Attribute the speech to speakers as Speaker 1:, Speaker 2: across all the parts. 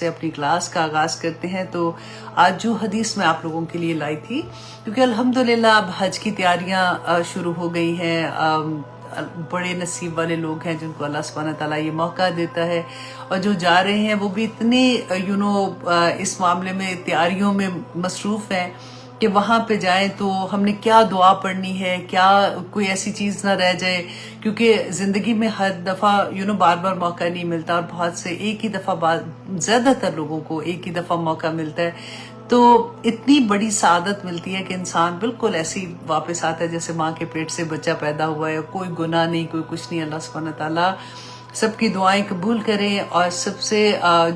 Speaker 1: سے اپنی کلاس کا آغاز کرتے ہیں. تو آج جو حدیث میں آپ لوگوں کے لیے لائی تھی، کیونکہ الحمدللہ اب حج کی تیاریاں شروع ہو گئی ہیں. بڑے نصیب والے لوگ ہیں جن کو اللہ سبحانہ تعالیٰ یہ موقع دیتا ہے، اور جو جا رہے ہیں وہ بھی اتنے اس معاملے میں تیاریوں میں مصروف ہیں کہ وہاں پہ جائیں تو ہم نے کیا دعا پڑھنی ہے، کیا کوئی ایسی چیز نہ رہ جائے، کیونکہ زندگی میں ہر دفعہ بار بار موقع نہیں ملتا، اور بہت سے ایک ہی دفعہ، زیادہ تر لوگوں کو ایک ہی دفعہ موقع ملتا ہے. تو اتنی بڑی سعادت ملتی ہے کہ انسان بالکل ایسی واپس آتا ہے جیسے ماں کے پیٹ سے بچہ پیدا ہوا ہے، کوئی گناہ نہیں، کوئی کچھ نہیں. اللہ سبحانہ تعالیٰ سب کی دعائیں قبول کریں. اور سب سے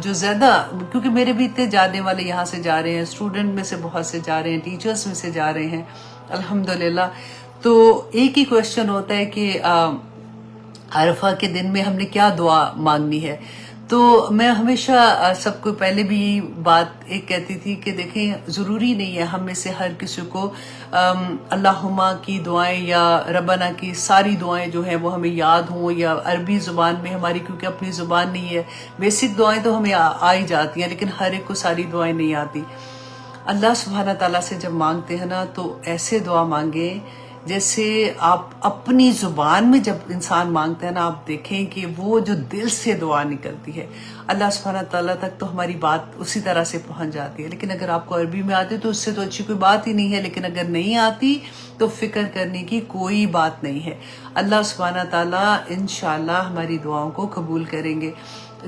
Speaker 1: جو زیادہ، کیونکہ میرے بھی اتنے جانے والے یہاں سے جا رہے ہیں، اسٹوڈنٹ میں سے بہت سے جا رہے ہیں، ٹیچرز میں سے جا رہے ہیں الحمدللہ. تو ایک ہی کویشچن ہوتا ہے کہ عرفہ کے دن میں ہم نے کیا دعا مانگنی ہے. تو میں ہمیشہ سب کو پہلے بھی یہ بات ایک کہتی تھی کہ دیکھیں، ضروری نہیں ہے ہم میں سے ہر کسی کو اللہم کی دعائیں یا ربنا کی ساری دعائیں جو ہیں وہ ہمیں یاد ہوں، یا عربی زبان میں ہماری کیونکہ اپنی زبان نہیں ہے. بیسک دعائیں تو ہمیں آ ہی جاتی ہیں، لیکن ہر ایک کو ساری دعائیں نہیں آتی. اللہ سبحانہ تعالیٰ سے جب مانگتے ہیں نا تو ایسے دعا مانگیں جیسے آپ اپنی زبان میں جب انسان مانگتے ہیں نا، آپ دیکھیں کہ وہ جو دل سے دعا نکلتی ہے اللہ سبحانہ تعالیٰ تک تو ہماری بات اسی طرح سے پہنچ جاتی ہے. لیکن اگر آپ کو عربی میں آتی تو اس سے تو اچھی کوئی بات ہی نہیں ہے، لیکن اگر نہیں آتی تو فکر کرنے کی کوئی بات نہیں ہے. اللہ سبحانہ تعالیٰ انشاءاللہ ہماری دعاؤں کو قبول کریں گے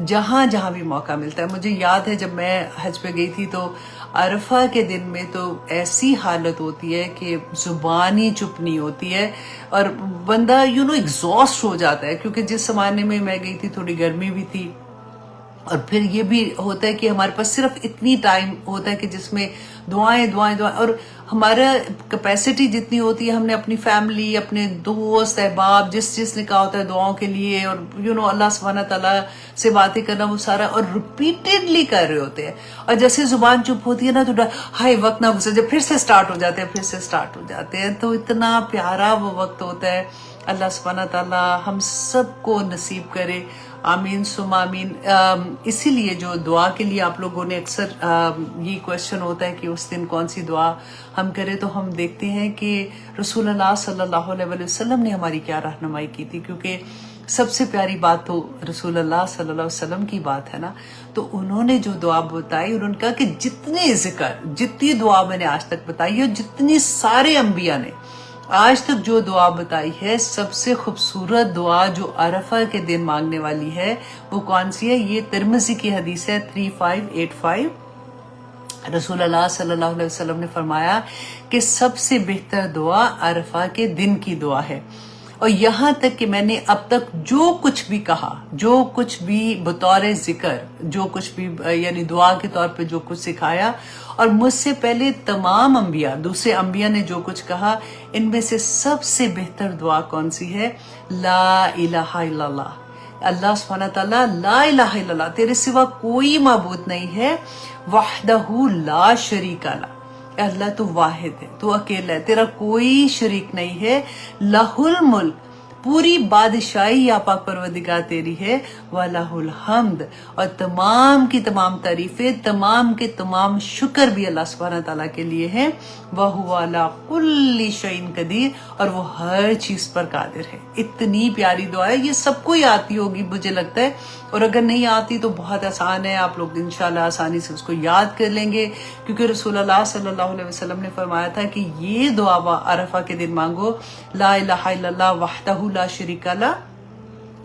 Speaker 1: جہاں جہاں بھی موقع ملتا ہے. مجھے یاد ہے جب میں حج پہ گئی تھی تو عرفہ کے دن میں تو ایسی حالت ہوتی ہے کہ زبان ہی چپ نہیں ہوتی ہے، اور بندہ ایگزاسٹ ہو جاتا ہے. کیونکہ جس زمانے میں گئی تھی تھوڑی گرمی بھی تھی، اور پھر یہ بھی ہوتا ہے کہ ہمارے پاس صرف اتنی ٹائم ہوتا ہے کہ جس میں دعائیں دعائیں دعائیں، اور ہمارا کیپیسٹی جتنی ہوتی ہے ہم نے اپنی فیملی، اپنے دوست احباب جس نے کہا ہوتا ہے دعاؤں کے لیے، اور اللہ سبحانہ تعالیٰ سے باتیں کرنا، وہ سارا اور ریپیٹڈلی کر رہے ہوتے ہیں. اور جیسے زبان چپ ہوتی ہے نا تو ہائے وقت نہ گزرے، جب پھر سے سٹارٹ ہو جاتے ہیں تو اتنا پیارا وہ وقت ہوتا ہے. اللہ سبحانہ تعالیٰ ہم سب کو نصیب کرے، آمین ثم آمین. اسی لیے جو دعا کے لیے آپ لوگوں نے اکثر یہ کویشچن ہوتا ہے کہ اس دن کون سی دعا ہم کریں، تو ہم دیکھتے ہیں کہ رسول اللہ صلی اللہ علیہ وسلم نے ہماری کیا رہنمائی کی تھی. کیونکہ سب سے پیاری بات تو رسول اللہ صلی اللہ علیہ وسلم کی بات ہے نا. تو انہوں نے جو دعا بتائی، انہوں نے کہا کہ جتنی دعا میں نے آج تک بتائی ہے، جتنی سارے انبیاء نے آج تک جو دعا بتائی ہے، سب سے خوبصورت دعا جو عرفہ کے دن مانگنے والی ہے وہ کون سی ہے؟ یہ ترمذی کی حدیث ہے 3585. رسول اللہ صلی اللہ علیہ وسلم نے فرمایا کہ سب سے بہتر دعا عرفہ کے دن کی دعا ہے. اور یہاں تک کہ میں نے اب تک جو کچھ بھی کہا، جو کچھ بھی بطور ذکر، جو کچھ بھی یعنی دعا کے طور پہ جو کچھ سکھایا، اور مجھ سے پہلے تمام انبیاء، دوسرے انبیاء نے جو کچھ کہا، ان میں سے سب سے بہتر دعا کون سی ہے؟ لا الہ الا اللہ. اللہ سبحانہ تعالیٰ لا الہ الا اللہ، تیرے سوا کوئی معبود نہیں ہے، وحدہ لا شریک لہ، اللہ تو واحد ہے، تو اکیلا ہے، تیرا کوئی شریک نہیں ہے. لہ الملک، پوری بادشاہی یا پاک پروردگار تیری ہے، وَلَهُ الْحَمْدِ، اور تمام کی تمام تعریفیں، تمام کے تمام شکر بھی اللہ سبحانہ تعالیٰ کے لیے ہیں. وَهُوَ عَلَىٰ كُلِّ شَيْءٍ قَدِيرٌ، اور وہ ہر چیز پر قادر ہے. اتنی پیاری دعا ہے، یہ سب کو ہی آتی ہوگی مجھے لگتا ہے، اور اگر نہیں آتی تو بہت آسان ہے، آپ لوگ انشاءاللہ آسانی سے اس کو یاد کر لیں گے. کیونکہ رسول اللہ صلی اللہ علیہ وسلم نے فرمایا تھا کہ یہ دعا عرفہ کے دن مانگو، لا الہ الا اللہ وحدہ لا شریک لہ،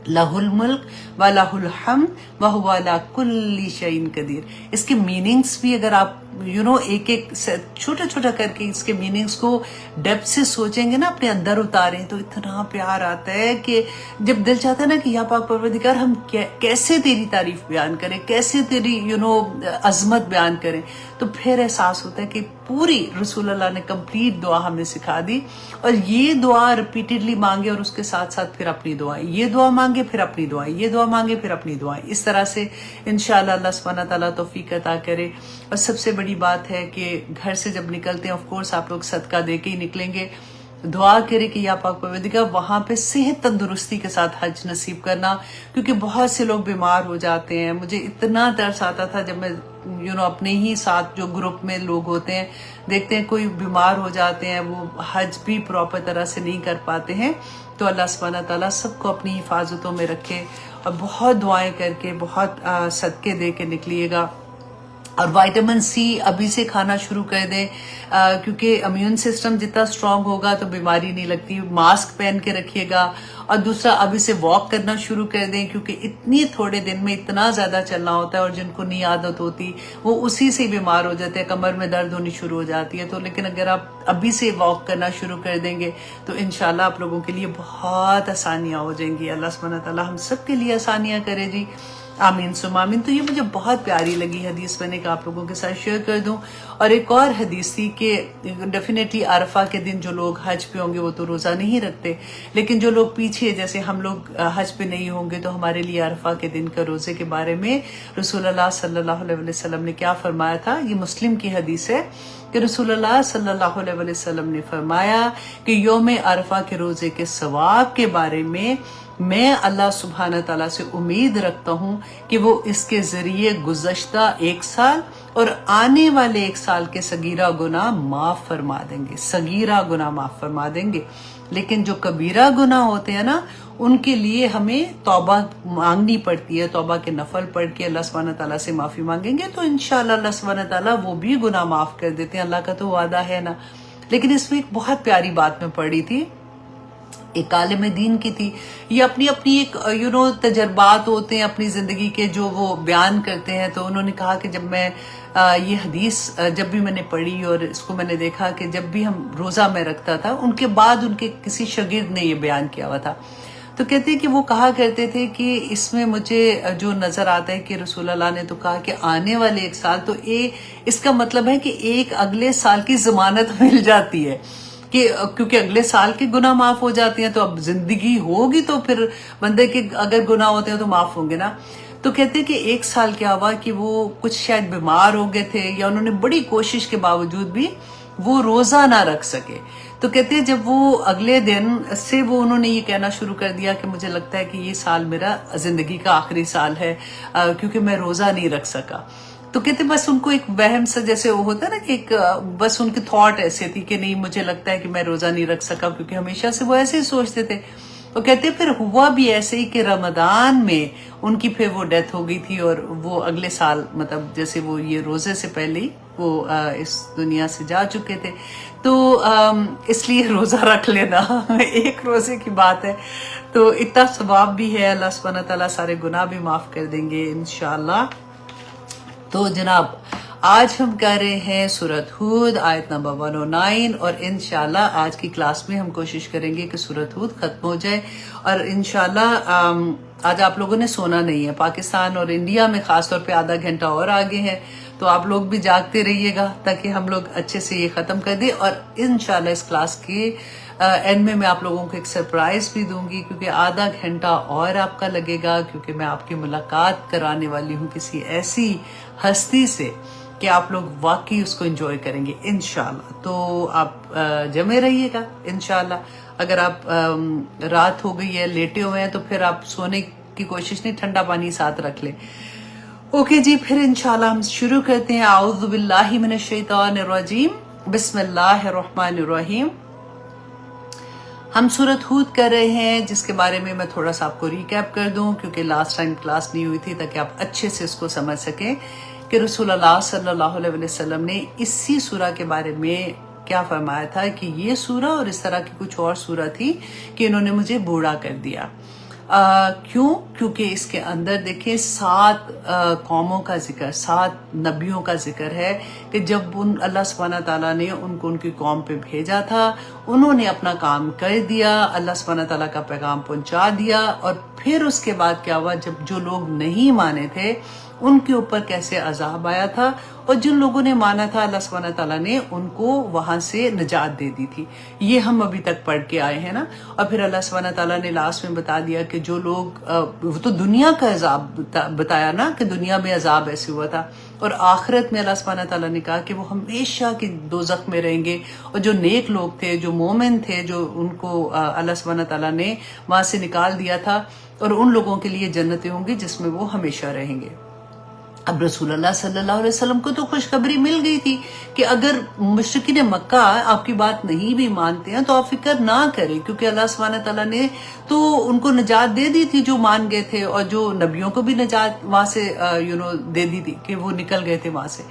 Speaker 1: لہ الملک ولہ الحمد وہو علی کل شیء قدیر. اس کے میننگز بھی اگر آپ ایک چھوٹا چھوٹا کر کے اس کے میننگز کو ڈیپتھ سے سوچیں گے نا، اپنے اندر اتاریں، تو اتنا پیار آتا ہے کہ جب دل چاہتا ہے نا کہ یا پاک پروردگار ہم کیسے تیری تعریف بیان کریں، کیسے تیری عظمت بیان کریں، تو پھر احساس ہوتا ہے کہ پوری رسول اللہ نے کمپلیٹ دعا ہمیں سکھا دی. اور یہ دعا ریپیٹڈلی مانگے، اور اس کے ساتھ ساتھ پھر اپنی دعائیں، یہ دعا مانگے پھر اپنی دعائیں، یہ دعا مانگے پھر اپنی دعائیں. اس طرح سے انشاءاللہ اللہ سبحانہ تعالیٰ توفیق عطا کرے. اور سب سے بڑی بات ہے کہ گھر سے جب نکلتے ہیں، آف کورس آپ لوگ صدقہ دے کے ہی نکلیں گے. دعا کرے کہ یا پاک پروردگار وہاں پہ صحت تندرستی کے ساتھ حج نصیب کرنا، کیونکہ بہت سے لوگ بیمار ہو جاتے ہیں. مجھے اتنا ترس آتا تھا جب میں اپنے ہی ساتھ جو گروپ میں لوگ ہوتے ہیں دیکھتے ہیں کوئی بیمار ہو جاتے ہیں، وہ حج بھی پراپر طرح سے نہیں کر پاتے ہیں. تو اللہ سبحانہ تعالیٰ سب کو اپنی حفاظتوں میں رکھے، اور بہت دعائیں کر کے بہت صدقے دے کے نکلیے گا. اور وائٹامن سی ابھی سے کھانا شروع کر دیں، کیونکہ امیون سسٹم جتنا سٹرونگ ہوگا تو بیماری نہیں لگتی. ماسک پہن کے رکھیے گا. اور دوسرا ابھی سے واک کرنا شروع کر دیں، کیونکہ اتنی تھوڑے دن میں اتنا زیادہ چلنا ہوتا ہے، اور جن کو نہیں عادت ہوتی وہ اسی سے بیمار ہو جاتے ہیں، کمر میں درد ہونی شروع ہو جاتی ہے. تو لیکن اگر آپ ابھی سے واک کرنا شروع کر دیں گے تو انشاءاللہ آپ لوگوں کے لیے بہت آسانیاں ہو جائیں گی. اللہ سبحانہ تعالیٰ ہم سب کے لیے آسانیاں کرے جی. آمین ثم آمین. تو یہ مجھے بہت پیاری لگی حدیث، میں نے کہا آپ لوگوں کے ساتھ شیئر کر دوں. اور ایک اور حدیث تھی کہ ڈیفینیٹلی عرفہ کے دن جو لوگ حج پہ ہوں گے وہ تو روزہ نہیں رکھتے، لیکن جو لوگ پیچھے جیسے ہم لوگ حج پہ نہیں ہوں گے تو ہمارے لیے عرفہ کے دن کا روزے کے بارے میں رسول اللہ صلی اللہ علیہ وسلم نے کیا فرمایا تھا. یہ مسلم کی حدیث ہے کہ رسول اللہ صلی اللہ علیہ وسلم نے فرمایا کہ یوم عرفہ کے روزے کے ثواب کے بارے میں اللہ سبحانہ تعالیٰ سے امید رکھتا ہوں کہ وہ اس کے ذریعے گزشتہ 1 سال اور آنے والے 1 سال کے صغیرہ گناہ معاف فرما دیں گے. صغیرہ گناہ معاف فرما دیں گے، لیکن جو کبیرہ گناہ ہوتے ہیں نا ان کے لیے ہمیں توبہ مانگنی پڑتی ہے. توبہ کے نفل پڑھ کے اللہ سبحانہ تعالیٰ سے معافی مانگیں گے تو انشاءاللہ اللہ سبحانہ تعالیٰ وہ بھی گناہ معاف کر دیتے ہیں. اللہ کا تو وعدہ ہے نا. لیکن اس میں ایک بہت پیاری بات میں پڑھی تھی، ایک عالم دین کی تھی. یہ اپنی ایک تجربات ہوتے ہیں اپنی زندگی کے جو وہ بیان کرتے ہیں. تو انہوں نے کہا کہ جب میں یہ حدیث جب بھی میں نے پڑھی اور اس کو میں نے دیکھا کہ جب بھی ہم روزہ میں رکھتا تھا، ان کے بعد ان کے کسی شاگرد نے یہ بیان کیا ہوا تھا. تو کہتے ہیں کہ وہ کہا کرتے تھے کہ اس میں مجھے جو نظر آتا ہے کہ رسول اللہ نے تو کہا کہ آنے والے 1 سال، تو اس کا مطلب ہے کہ ایک اگلے سال کی ضمانت مل جاتی ہے، کہ کیونکہ اگلے سال کے گناہ معاف ہو جاتے ہیں. تو اب زندگی ہوگی تو پھر بندے کے اگر گناہ ہوتے ہیں تو معاف ہوں گے نا. تو کہتے ہیں کہ 1 سال کیا ہوا کہ وہ کچھ شاید بیمار ہو گئے تھے، یا انہوں نے بڑی کوشش کے باوجود بھی وہ روزہ نہ رکھ سکے. تو کہتے ہیں جب وہ اگلے دن سے وہ انہوں نے یہ کہنا شروع کر دیا کہ مجھے لگتا ہے کہ یہ سال میرا زندگی کا آخری سال ہے، کیونکہ میں روزہ نہیں رکھ سکا. تو کہتے بس ان کو ایک وہم سا جیسے وہ ہوتا ہے نا کہ بس ان کی تھاٹ ایسے تھی کہ نہیں مجھے لگتا ہے کہ میں روزہ نہیں رکھ سکا، کیونکہ ہمیشہ سے وہ ایسے ہی سوچتے تھے. وہ کہتے پھر ہوا بھی ایسے ہی کہ رمضان میں ان کی پھر وہ ڈیتھ ہو گئی تھی، اور وہ اگلے سال مطلب جیسے وہ یہ روزے سے پہلے ہی وہ اس دنیا سے جا چکے تھے. تو اس لیے روزہ رکھ لینا ایک روزے کی بات ہے، تو اتنا ثواب بھی ہے. اللہ سبحانہ تعالیٰ سارے گناہ بھی معاف کر دیں گے انشاءاللہ. تو جناب آج ہم کر رہے ہیں سورۃ ہود آیت نمبر 109، اور انشاءاللہ آج کی کلاس میں ہم کوشش کریں گے کہ سورۃ ہود ختم ہو جائے. اور انشاءاللہ آج آپ لوگوں نے سونا نہیں ہے. پاکستان اور انڈیا میں خاص طور پہ آدھا گھنٹہ اور آگے ہے، تو آپ لوگ بھی جاگتے رہیے گا تاکہ ہم لوگ اچھے سے یہ ختم کر دیں. اور انشاءاللہ اس کلاس کے اینڈ میں آپ لوگوں کو ایک سرپرائز بھی دوں گی، کیونکہ آدھا گھنٹہ اور آپ کا لگے گا، کیونکہ میں آپ کی ملاقات کرانے والی ہوں کسی ایسی ہستی سے کہ آپ لوگ واقعی اس کو انجوائے کریں گے انشاءاللہ. تو آپ جمے رہیے گا انشاءاللہ. اگر آپ رات ہو گئی ہے لیٹے ہوئے ہیں تو پھر آپ سونے کی کوشش نہیں، ٹھنڈا پانی ساتھ رکھ لیں. اوکے جی، پھر انشاءاللہ ہم شروع کرتے ہیں. اعوذ باللہ من الشیطان الرجیم، بسم اللہ الرحمن الرحیم. ہم سورۃ ہود کر رہے ہیں، جس کے بارے میں میں تھوڑا سا آپ کو ریکیپ کر دوں، کیونکہ لاسٹ ٹائم کلاس نہیں ہوئی تھی، تاکہ آپ اچھے سے اس کو سمجھ سکیں کہ رسول اللہ صلی اللہ علیہ وسلم نے اسی سورہ کے بارے میں کیا فرمایا تھا کہ یہ سورہ اور اس طرح کی کچھ اور سورہ تھی کہ انہوں نے مجھے بوڑھا کر دیا. کیونکہ اس کے اندر دیکھیں 7 قوموں کا ذکر، 7 نبیوں کا ذکر ہے کہ جب اللہ سبحانہ تعالیٰ نے ان کو ان کی قوم پہ بھیجا تھا، انہوں نے اپنا کام کر دیا، اللہ سبحانہ تعالیٰ کا پیغام پہنچا دیا، اور پھر اس کے بعد کیا ہوا، جب جو لوگ نہیں مانے تھے ان کے اوپر کیسے عذاب آیا تھا، اور جن لوگوں نے مانا تھا اللہ سبحانہ تعالیٰ نے ان کو وہاں سے نجات دے دی تھی. یہ ہم ابھی تک پڑھ کے آئے ہیں نا. اور پھر اللہ سبحانہ تعالیٰ نے لاسٹ میں بتا دیا کہ جو لوگ وہ تو دنیا کا عذاب بتایا نا کہ دنیا میں عذاب ایسے ہوا تھا، اور آخرت میں اللہ سبحانہ تعالیٰ نے کہا کہ وہ ہمیشہ کی دوزخ میں رہیں گے، اور جو نیک لوگ تھے، جو مومن تھے، جو ان کو اللہ سبحانہ تعالیٰ نے وہاں سے نکال دیا تھا، اور ان لوگوں کے لیے جنتیں ہوں گی جس میں وہ ہمیشہ رہیں گے۔ اب رسول اللہ صلی اللہ علیہ وسلم کو تو خوشخبری مل گئی تھی کہ اگر مشرکین مکہ آپ کی بات نہیں بھی مانتے ہیں تو آپ فکر نہ کریں، کیونکہ اللہ سبحانہ تعالیٰ نے تو ان کو نجات دے دی تھی جو مان گئے تھے، اور جو نبیوں کو بھی نجات وہاں سے دے دی تھی کہ وہ نکل گئے تھے وہاں سے۔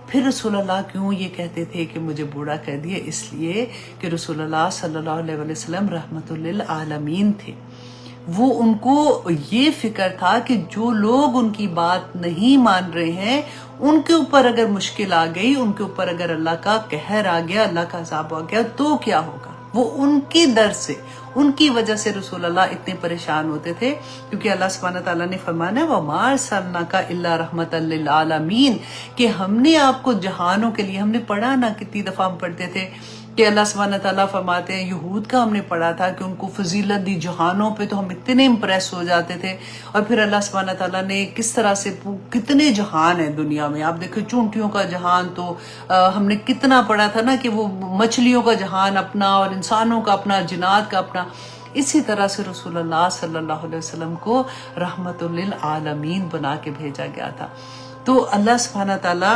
Speaker 1: پھر رسول اللہ کیوں یہ کہتے تھے کہ مجھے بوڑھا کر دیا؟ اس لیے کہ رسول اللہ صلی اللہ علیہ وسلم رحمت للعالمین تھے۔ وہ ان کو یہ فکر تھا کہ جو لوگ ان کی بات نہیں مان رہے ہیں، ان کے اوپر اگر مشکل آ گئی، ان کے اوپر اگر اللہ کا قہر آ گیا، اللہ کا عذاب آ گیا، تو کیا ہوگا؟ وہ ان کی درد سے، ان کی وجہ سے رسول اللہ اتنے پریشان ہوتے تھے، کیونکہ اللہ سبحانہ تعالیٰ نے فرمانا ہے وَمَا أَرْسَلْنَاكَ إِلَّا رَحْمَةً لِّلْعَالَمِينَ، کہ ہم نے آپ کو جہانوں کے لیے، ہم نے پڑھا نا کتنی دفعہ ہم پڑھتے تھے کہ اللہ سبحانہ تعالیٰ فرماتے ہیں، یہود کا ہم نے پڑھا تھا کہ ان کو فضیلت دی جہانوں پہ، تو ہم اتنے امپریس ہو جاتے تھے، اور پھر اللہ سبحانہ تعالیٰ نے کس طرح سے کتنے جہان ہیں دنیا میں، آپ دیکھیں چونٹیوں کا جہان تو ہم نے کتنا پڑھا تھا نا کہ وہ مچھلیوں کا جہان اپنا، اور انسانوں کا اپنا، جنات کا اپنا۔ اسی طرح سے رسول اللہ صلی اللہ علیہ وسلم کو رحمت للعالمین بنا کے بھیجا گیا تھا۔ تو اللہ سبحانہ تعالیٰ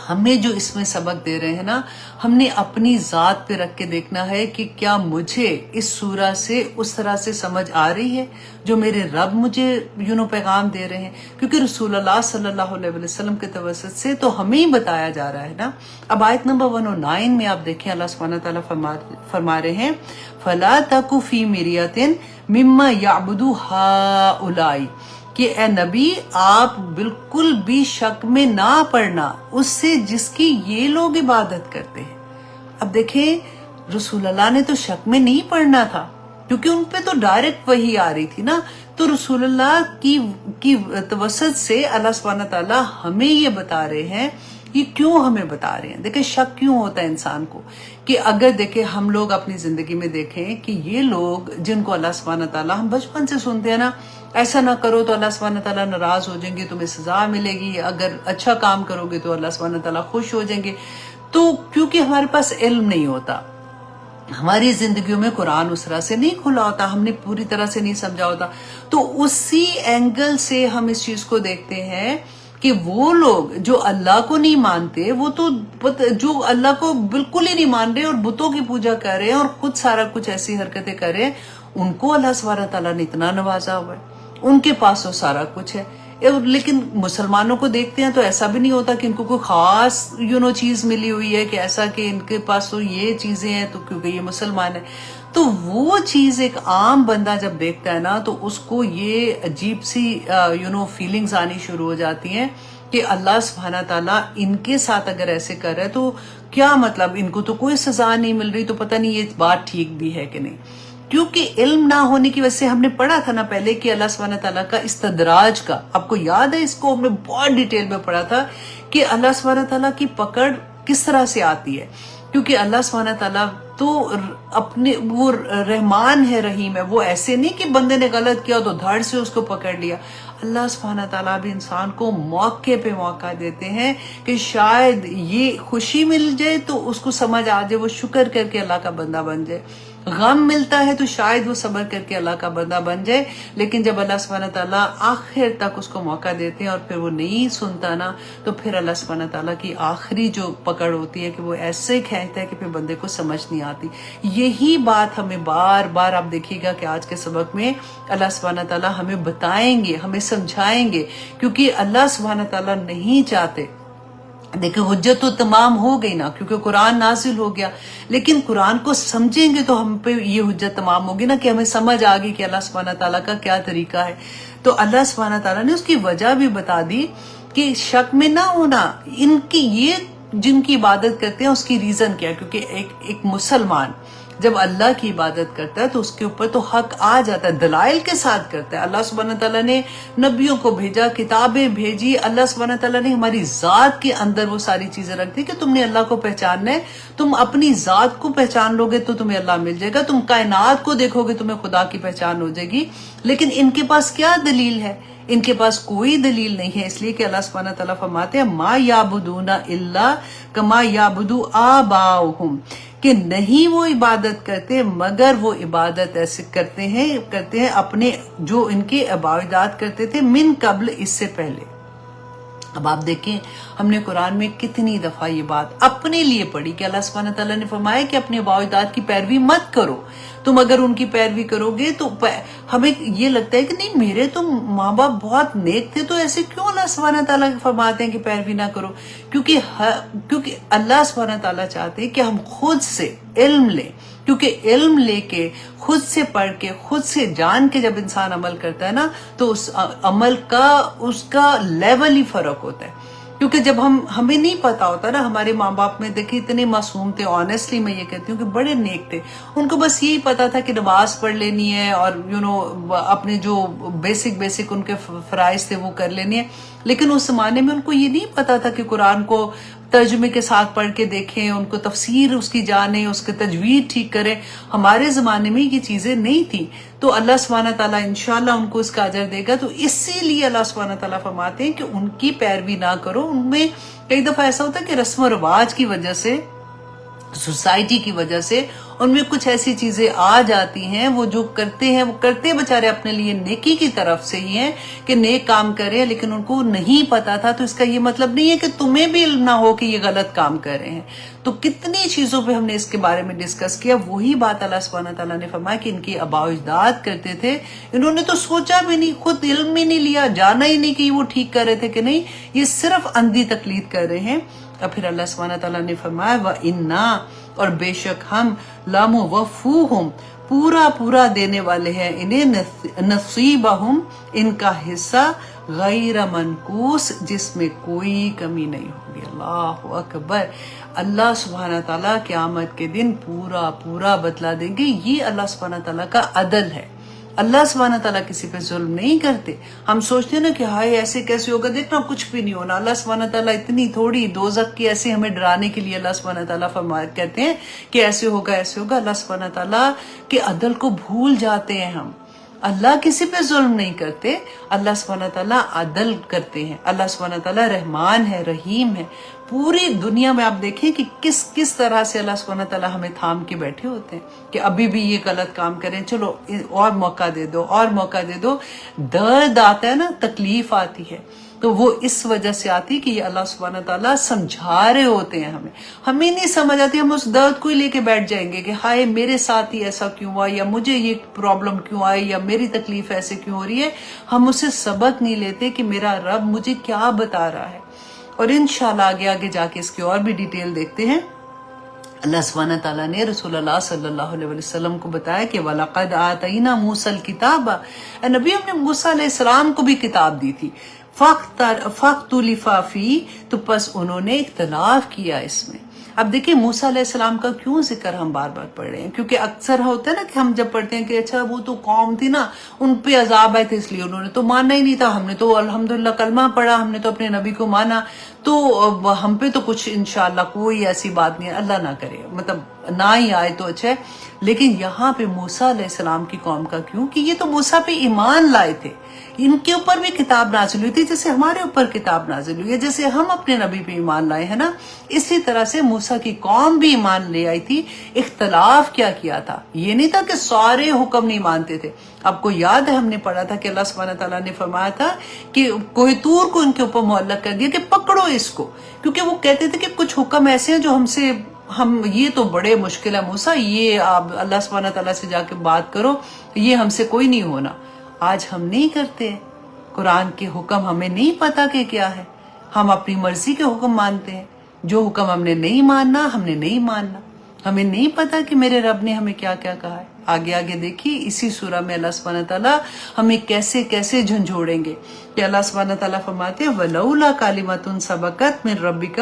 Speaker 1: ہمیں جو اس میں سبق دے رہے ہیں نا، ہم نے اپنی ذات پہ رکھ کے دیکھنا ہے کہ کیا مجھے اس سورہ سے اس طرح سے سمجھ آ رہی ہے جو میرے رب مجھے پیغام دے رہے ہیں، کیونکہ رسول اللہ صلی اللہ علیہ وسلم کے توسط سے تو ہمیں ہی بتایا جا رہا ہے نا۔ اب آیت نمبر 109 میں آپ دیکھیں اللہ سبحانہ تعالیٰ فرما رہے ہیں فَلَا تَكُ فِي مِرْيَةٍ مِّمَّا يَعْبُدُ هَٰؤُلَاءِ، کہ اے نبی آپ بالکل بھی شک میں نہ پڑنا اس سے جس کی یہ لوگ عبادت کرتے ہیں۔ اب دیکھیں رسول اللہ نے تو شک میں نہیں پڑنا تھا، کیونکہ ان پہ تو ڈائریکٹ وحی آ رہی تھی نا۔ تو رسول اللہ کی توسط سے اللہ سبحانہ تعالیٰ ہمیں یہ بتا رہے ہیں، یہ کیوں ہمیں بتا رہے ہیں؟ دیکھیں شک کیوں ہوتا ہے انسان کو، کہ اگر دیکھیں ہم لوگ اپنی زندگی میں دیکھیں کہ یہ لوگ جن کو اللہ سبحانہ تعالیٰ، ہم بچپن سے سنتے ہیں نا، ایسا نہ کرو تو اللہ سبحانہ تعالیٰ ناراض ہو جائیں گے، تمہیں سزا ملے گی، اگر اچھا کام کرو گے تو اللہ سبحانہ تعالیٰ خوش ہو جائیں گے۔ تو کیونکہ ہمارے پاس علم نہیں ہوتا، ہماری زندگیوں میں قرآن اس طرح سے نہیں کھلا ہوتا، ہم نے پوری طرح سے نہیں سمجھا ہوتا، تو اسی اینگل سے ہم اس چیز کو دیکھتے ہیں کہ وہ لوگ جو اللہ کو نہیں مانتے، وہ تو جو اللہ کو بالکل ہی نہیں مان رہے اور بتوں کی پوجا کر رہے ہیں اور خود سارا کچھ ایسی حرکتیں کر رہے ہیں، ان کو اللہ سبحانہ تعالیٰ نے اتنا نوازا ہوا ہے، ان کے پاس تو سارا کچھ ہے۔ لیکن مسلمانوں کو دیکھتے ہیں تو ایسا بھی نہیں ہوتا کہ ان کو کوئی خاص چیز ملی ہوئی ہے، کہ ایسا کہ ان کے پاس تو یہ چیزیں ہیں تو کیونکہ یہ مسلمان ہے۔ تو وہ چیز ایک عام بندہ جب دیکھتا ہے نا تو اس کو یہ عجیب سی فیلنگز آنی شروع ہو جاتی ہیں کہ اللہ سبحانہ تعالیٰ ان کے ساتھ اگر ایسے کر رہا ہے تو کیا مطلب، ان کو تو کوئی سزا نہیں مل رہی، تو پتہ نہیں یہ بات ٹھیک بھی ہے کہ نہیں۔ کیونکہ علم نہ ہونے کی وجہ سے ہم نے پڑھا تھا نا پہلے کہ اللہ سبحانہ تعالیٰ کا استدراج کا، آپ کو یاد ہے، اس کو ہم نے بہت ڈیٹیل میں پڑھا تھا کہ اللہ سبحانہ تعالیٰ کی پکڑ کس طرح سے آتی ہے، کیونکہ اللہ سبحانہ تعالیٰ تو اپنے وہ رحمان ہے، رحیم ہے، وہ ایسے نہیں کہ بندے نے غلط کیا تو دھڑ سے اس کو پکڑ لیا۔ اللہ سبحانہ تعالیٰ بھی انسان کو موقع پہ موقع دیتے ہیں کہ شاید یہ خوشی مل جائے تو اس کو سمجھ آ جائے، وہ شکر کر کے اللہ کا بندہ بن جائے، غم ملتا ہے تو شاید وہ صبر کر کے اللہ کا بندہ بن جائے۔ لیکن جب اللہ سبحانہ تعالیٰ آخر تک اس کو موقع دیتے ہیں اور پھر وہ نہیں سنتا نا، تو پھر اللہ سبحانہ تعالیٰ کی آخری جو پکڑ ہوتی ہے کہ وہ ایسے کھینچتا ہے کہ پھر بندے کو سمجھ نہیں آتی۔ یہی بات ہمیں بار بار آپ دیکھیے گا کہ آج کے سبق میں اللہ سبحانہ تعالیٰ ہمیں بتائیں گے، ہمیں سمجھائیں گے، کیونکہ اللہ سبحانہ تعالیٰ نہیں چاہتے۔ دیکھیں حجت تو تمام ہو گئی نا، کیونکہ قرآن نازل ہو گیا، لیکن قرآن کو سمجھیں گے تو ہم پہ یہ حجت تمام ہوگی نا کہ ہمیں سمجھ آ گئی کہ اللہ سبحانہ تعالیٰ کا کیا طریقہ ہے۔ تو اللہ سبحانہ تعالیٰ نے اس کی وجہ بھی بتا دی کہ شک میں نہ ہونا، ان کی یہ جن کی عبادت کرتے ہیں اس کی ریزن کیا ہے، کیونکہ ایک مسلمان جب اللہ کی عبادت کرتا ہے تو اس کے اوپر تو حق آ جاتا ہے، دلائل کے ساتھ کرتا ہے۔ اللہ سبحانہ تعالیٰ نے نبیوں کو بھیجا، کتابیں بھیجی، اللہ سبحانہ تعالیٰ نے ہماری ذات کے اندر وہ ساری چیزیں رکھ دی کہ تم نے اللہ کو پہچاننا ہے، تم اپنی ذات کو پہچان لو گے تو تمہیں اللہ مل جائے گا، تم کائنات کو دیکھو گے تمہیں خدا کی پہچان ہو جائے گی۔ لیکن ان کے پاس کیا دلیل ہے؟ ان کے پاس کوئی دلیل نہیں ہے، اس لیے کہ اللہ سبحانہ تعالیٰ فرماتے ہیں ما یعبدون الا کما یعبدو آباؤہم، کہ نہیں وہ عبادت کرتے مگر وہ عبادت ایسے کرتے ہیں اپنے جو ان کے آباء و اجداد کرتے تھے من قبل، اس سے پہلے۔ اب آپ دیکھیں ہم نے قرآن میں کتنی دفعہ یہ بات اپنے لیے پڑھی کہ اللہ سبحانہ تعالیٰ نے فرمایا کہ اپنے آباء و اجداد کی پیروی مت کرو، تم اگر ان کی پیروی کرو گے تو ہمیں یہ لگتا ہے کہ نہیں میرے تو ماں باپ بہت نیک تھے، تو ایسے کیوں اللہ سبحانہ تعالیٰ فرماتے ہیں کہ پیروی نہ کرو؟ کیونکہ اللہ سبحانہ تعالیٰ چاہتے ہیں کہ ہم خود سے علم لیں، کیونکہ علم لے کے خود سے پڑھ کے خود سے جان کے جب انسان عمل کرتا ہے نا تو اس عمل کا اس کا لیول ہی فرق ہوتا ہے۔ کیونکہ جب ہمیں نہیں پتا ہوتا نا، ہمارے ماں باپ میں دیکھیں اتنے معصوم تھے، آنیسٹلی میں یہ کہتی ہوں کہ بڑے نیک تھے، ان کو بس یہی پتا تھا کہ نماز پڑھ لینی ہے اور اپنے جو بیسک ان کے فرائض تھے وہ کر لینی ہے، لیکن اس زمانے میں ان کو یہ نہیں پتا تھا کہ قرآن کو ترجمے کے ساتھ پڑھ کے دیکھیں، ان کو تفسیر اس کی جانیں، اس کے تجوید ٹھیک کریں۔ ہمارے زمانے میں یہ چیزیں نہیں تھیں، تو اللہ سبحانہ تعالیٰ انشاءاللہ ان کو اس کا اجر دے گا۔ تو اسی لیے اللہ سبحانہ تعالیٰ فرماتے ہیں کہ ان کی پیروی نہ کرو۔ ان میں کئی دفعہ ایسا ہوتا ہے کہ رسم و رواج کی وجہ سے، سوسائٹی کی وجہ سے ان میں کچھ ایسی چیزیں آ جاتی ہیں، وہ جو کرتے ہیں وہ کرتے بےچارے اپنے لیے نیکی کی طرف سے ہی ہیں کہ نیک کام کریں، لیکن ان کو نہیں پتا تھا۔ تو اس کا یہ مطلب نہیں ہے کہ تمہیں بھی علم نہ ہو کہ یہ غلط کام کر رہے ہیں۔ تو کتنی چیزوں پہ ہم نے اس کے بارے میں ڈسکس کیا۔ وہی بات اللہ سبحانہ تعالیٰ نے فرمایا کہ ان کی آباء و اجداد کرتے تھے، انہوں نے تو سوچا بھی نہیں، خود علم ہی نہیں لیا، جانا ہی نہیں کہ وہ ٹھیک کر رہے تھے کہ نہیں، یہ صرف اندھی تقلید کر رہے ہیں۔ اور پھر اللہ سبحانہ تعالیٰ نے فرمایا وَإِنَّا، اور بے شک ہم لَمُوَفُّوهُم، پورا دینے والے ہیں انہیں نصیبہم، ان کا حصہ غیر منقوص، جس میں کوئی کمی نہیں ہوگی۔ اللہ اکبر۔ اللہ سبحانہ تعالیٰ قیامت کے دن پورا بدلہ دیں گے۔ یہ اللہ سبحانہ تعالیٰ کا عدل ہے۔ اللہ سبحانہ تعالیٰ کسی پہ ظلم نہیں کرتے۔ ہم سوچتے ہیں نا کہ ہائے ایسے کیسے ہوگا، دیکھنا کچھ بھی نہیں ہونا۔ اللہ سبحانہ تعالیٰ اتنی تھوڑی دوزخ کی ایسے ہمیں ڈرانے کے لیے اللہ سبحانہ تعالیٰ کہتے ہیں کہ ایسے ہوگا ایسے ہوگا۔ اللہ سبحانہ تعالیٰ کے عدل کو بھول جاتے ہیں ہم۔ اللہ کسی پہ ظلم نہیں کرتے، اللہ سبحانہ تعالیٰ عدل کرتے ہیں۔ اللہ سبحانہ تعالیٰ رحمان ہے، رحیم ہے۔ پوری دنیا میں آپ دیکھیں کہ کس طرح سے اللہ سبحانہ تعالیٰ ہمیں تھام کے بیٹھے ہوتے ہیں کہ ابھی بھی یہ غلط کام کریں، چلو اور موقع دے دو اور موقع دے دو۔ درد آتا ہے نا، تکلیف آتی ہے، تو وہ اس وجہ سے آتی کہ یہ اللہ سبحانہ تعالیٰ سمجھا رہے ہوتے ہیں ہمیں نہیں سمجھ آتی، ہم اس درد کو ہی لے کے بیٹھ جائیں گے کہ ہائے میرے ساتھ ہی ایسا کیوں ہوا، یا مجھے یہ پرابلم کیوں آئی، یا میری تکلیف ایسے کیوں ہو رہی ہے۔ ہم اسے سبق نہیں لیتے کہ میرا رب مجھے کیا بتا رہا ہے۔ اور انشاءاللہ آگے جا کے اس کی اور بھی ڈیٹیل دیکھتے ہیں۔ اللہ سبحانہ تعالیٰ نے رسول اللہ صلی اللہ علیہ وسلم کو بتایا کہ وَلَقَدْ آتَيْنَا مُوسَى الْكِتَابَ، اے نبی ہم نے موسیٰ علیہ السلام کو بھی کتاب دی تھی۔ فَاخْتُلِفَ فِيهِ، تو پس انہوں نے اختلاف کیا اس میں۔ اب دیکھیں موسیٰ علیہ السلام کا کیوں ذکر ہم بار بار پڑھ رہے ہیں، کیونکہ اکثر ہوتا ہے نا کہ ہم جب پڑھتے ہیں کہ اچھا وہ تو قوم تھی نا، ان پہ عذاب آئے تھے اس لیے انہوں نے تو ماننا ہی نہیں تھا، ہم نے تو الحمدللہ کلمہ پڑھا، ہم نے تو اپنے نبی کو مانا، تو ہم پہ تو کچھ انشاءاللہ کوئی ایسی بات نہیں ہے، اللہ نہ کرے، مطلب نہ ہی آئے تو اچھا ہے۔ لیکن یہاں پہ موسیٰ علیہ السلام کی قوم کا کیوں کہ یہ تو موسیٰ پہ ایمان لائے تھے، ان کے اوپر بھی کتاب نازل ہوئی تھی جیسے ہمارے اوپر کتاب نازل ہوئی ہے، جیسے ہم اپنے نبی پہ ایمان لائے ہیں نا، اسی طرح سے موسیٰ کی قوم بھی ایمان لے آئی تھی۔ اختلاف کیا تھا، یہ نہیں تھا کہ سارے حکم نہیں مانتے تھے۔ آپ کو یاد ہے ہم نے پڑھا تھا کہ اللہ سبحانہ تعالیٰ نے فرمایا تھا کہ کوہ طور کو ان کے اوپر معلق کر دیا کہ پکڑو اس کو، کیونکہ وہ کہتے تھے کہ کچھ حکم ایسے ہیں جو ہم یہ تو بڑے مشکل ہے موسیٰ، یہ آپ اللہ سبحانہ تعالیٰ سے جا کے بات کرو، یہ ہم سے کوئی نہیں ہونا۔ آج ہم نہیں کرتے، قرآن کے حکم ہمیں نہیں پتا کہ کیا ہے، ہم اپنی مرضی کے حکم مانتے ہیں، جو حکم ہم نے نہیں ماننا ہم نے نہیں ماننا، ہمیں نہیں پتا کہ میرے رب نے ہمیں کیا کیا کہا ہے۔ آگے دیکھیے اسی سورہ میں اللہ سبحانہ تعالیٰ ہمیں کیسے جھنجھوڑیں گے کہ اللہ سبحانہ تعالیٰ فرماتے ہیں وَلَوْلَا كَلِمَةٌ سَبَقَتْ مِن رَبِّكَ،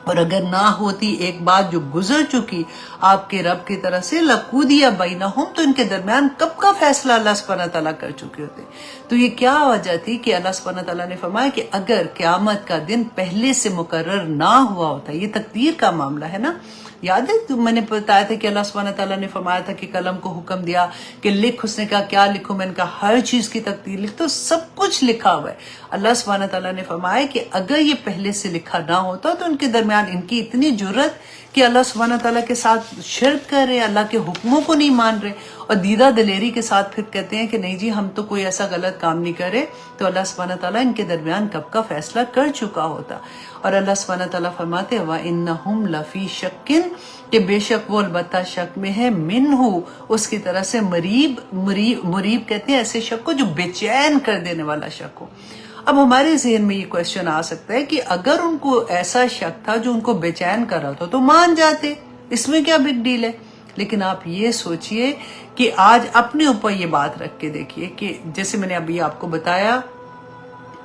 Speaker 1: اور اگر نہ ہوتی ایک بات جو گزر چکی آپ کے رب کی طرف سے لَقُضِيَ بَيْنَهُمْ، تو ان کے درمیان کب کا فیصلہ اللہ سبحانہ تعالیٰ کر چکے ہوتے۔ تو یہ کیا وجہ تھی کہ اللہ سبحانہ تعالیٰ نے فرمایا کہ اگر قیامت کا دن پہلے سے مقرر نہ ہوا ہوتا، یہ تقدیر کا معاملہ ہے نا، یاد ہے تو میں نے بتایا تھا کہ اللہ سبحانہ تعالیٰ نے فرمایا تھا کہ قلم کو حکم دیا کہ لکھ، اس نے کہا کیا لکھوں، میں نے کہا ہر چیز کی تقدیر لکھ، تو سب کچھ لکھا ہوا ہے۔ اللہ سبحانہ تعالیٰ نے فرمایا کہ اگر یہ پہلے سے لکھا نہ ہوتا تو ان کے درمیان ان کی اتنی جرت کہ اللہ سبحانہ تعالیٰ کے ساتھ شرک کر رہے، اللہ کے حکموں کو نہیں مان رہے، اور دیدہ دلیری کے ساتھ پھر کہتے ہیں کہ نہیں جی ہم تو کوئی ایسا غلط کام نہیں کرے، تو اللہ سبحانہ تعالیٰ ان کے درمیان کب کا فیصلہ کر چکا ہوتا۔ اور اللہ سبحانہ تعالیٰ فرماتے وَإِنَّهُمْ لَفِي شَكٍ، کہ بے شک وہ البتہ شک میں ہے، منہ اس کی طرح سے، مریب کہتے ہیں ایسے شک کو جو بے چین کر دینے والا شک ہو۔ اب ہمارے ذہن میں یہ کوشچن آ سکتا ہے کہ اگر ان کو ایسا شک تھا جو ان کو بے چین کر رہا تھا تو مان جاتے، اس میں کیا بگ ڈیل ہے؟ لیکن آپ یہ سوچئے کہ آج اپنے اوپر یہ بات رکھ کے دیکھیے کہ جیسے میں نے ابھی آپ کو بتایا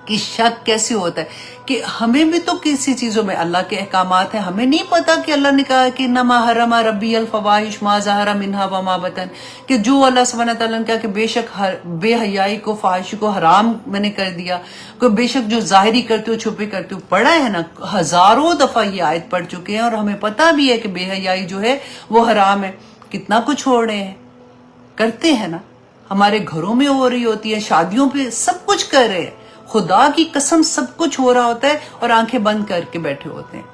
Speaker 1: کہ شک کیسے ہوتا ہے، کہ ہمیں بھی تو کسی چیزوں میں اللہ کے احکامات ہیں، ہمیں نہیں پتا کہ اللہ نے کہا کہ انما حرم ربی الفواحش ما ظہر منہا وما بطن، کہ جو اللہ سبحانہ تعالیٰ نے کہا کہ بے شک بے حیائی کو، فحاشی کو حرام میں نے کر دیا، کہ بے شک جو ظاہری کرتے ہو چھپے کرتے ہو، پڑھا ہے نا، ہزاروں دفعہ یہ آیت پڑھ چکے ہیں، اور ہمیں پتا بھی ہے کہ بے حیائی جو ہے وہ حرام ہے، کتنا کچھ چھوڑ رہے ہیں، کرتے ہیں نا، ہمارے گھروں میں ہو رہی ہوتی ہے، شادیوں پہ سب کچھ کر رہے ہیں، خدا کی قسم سب کچھ ہو رہا ہوتا ہے اور آنکھیں بند کر کے بیٹھے ہوتے ہیں۔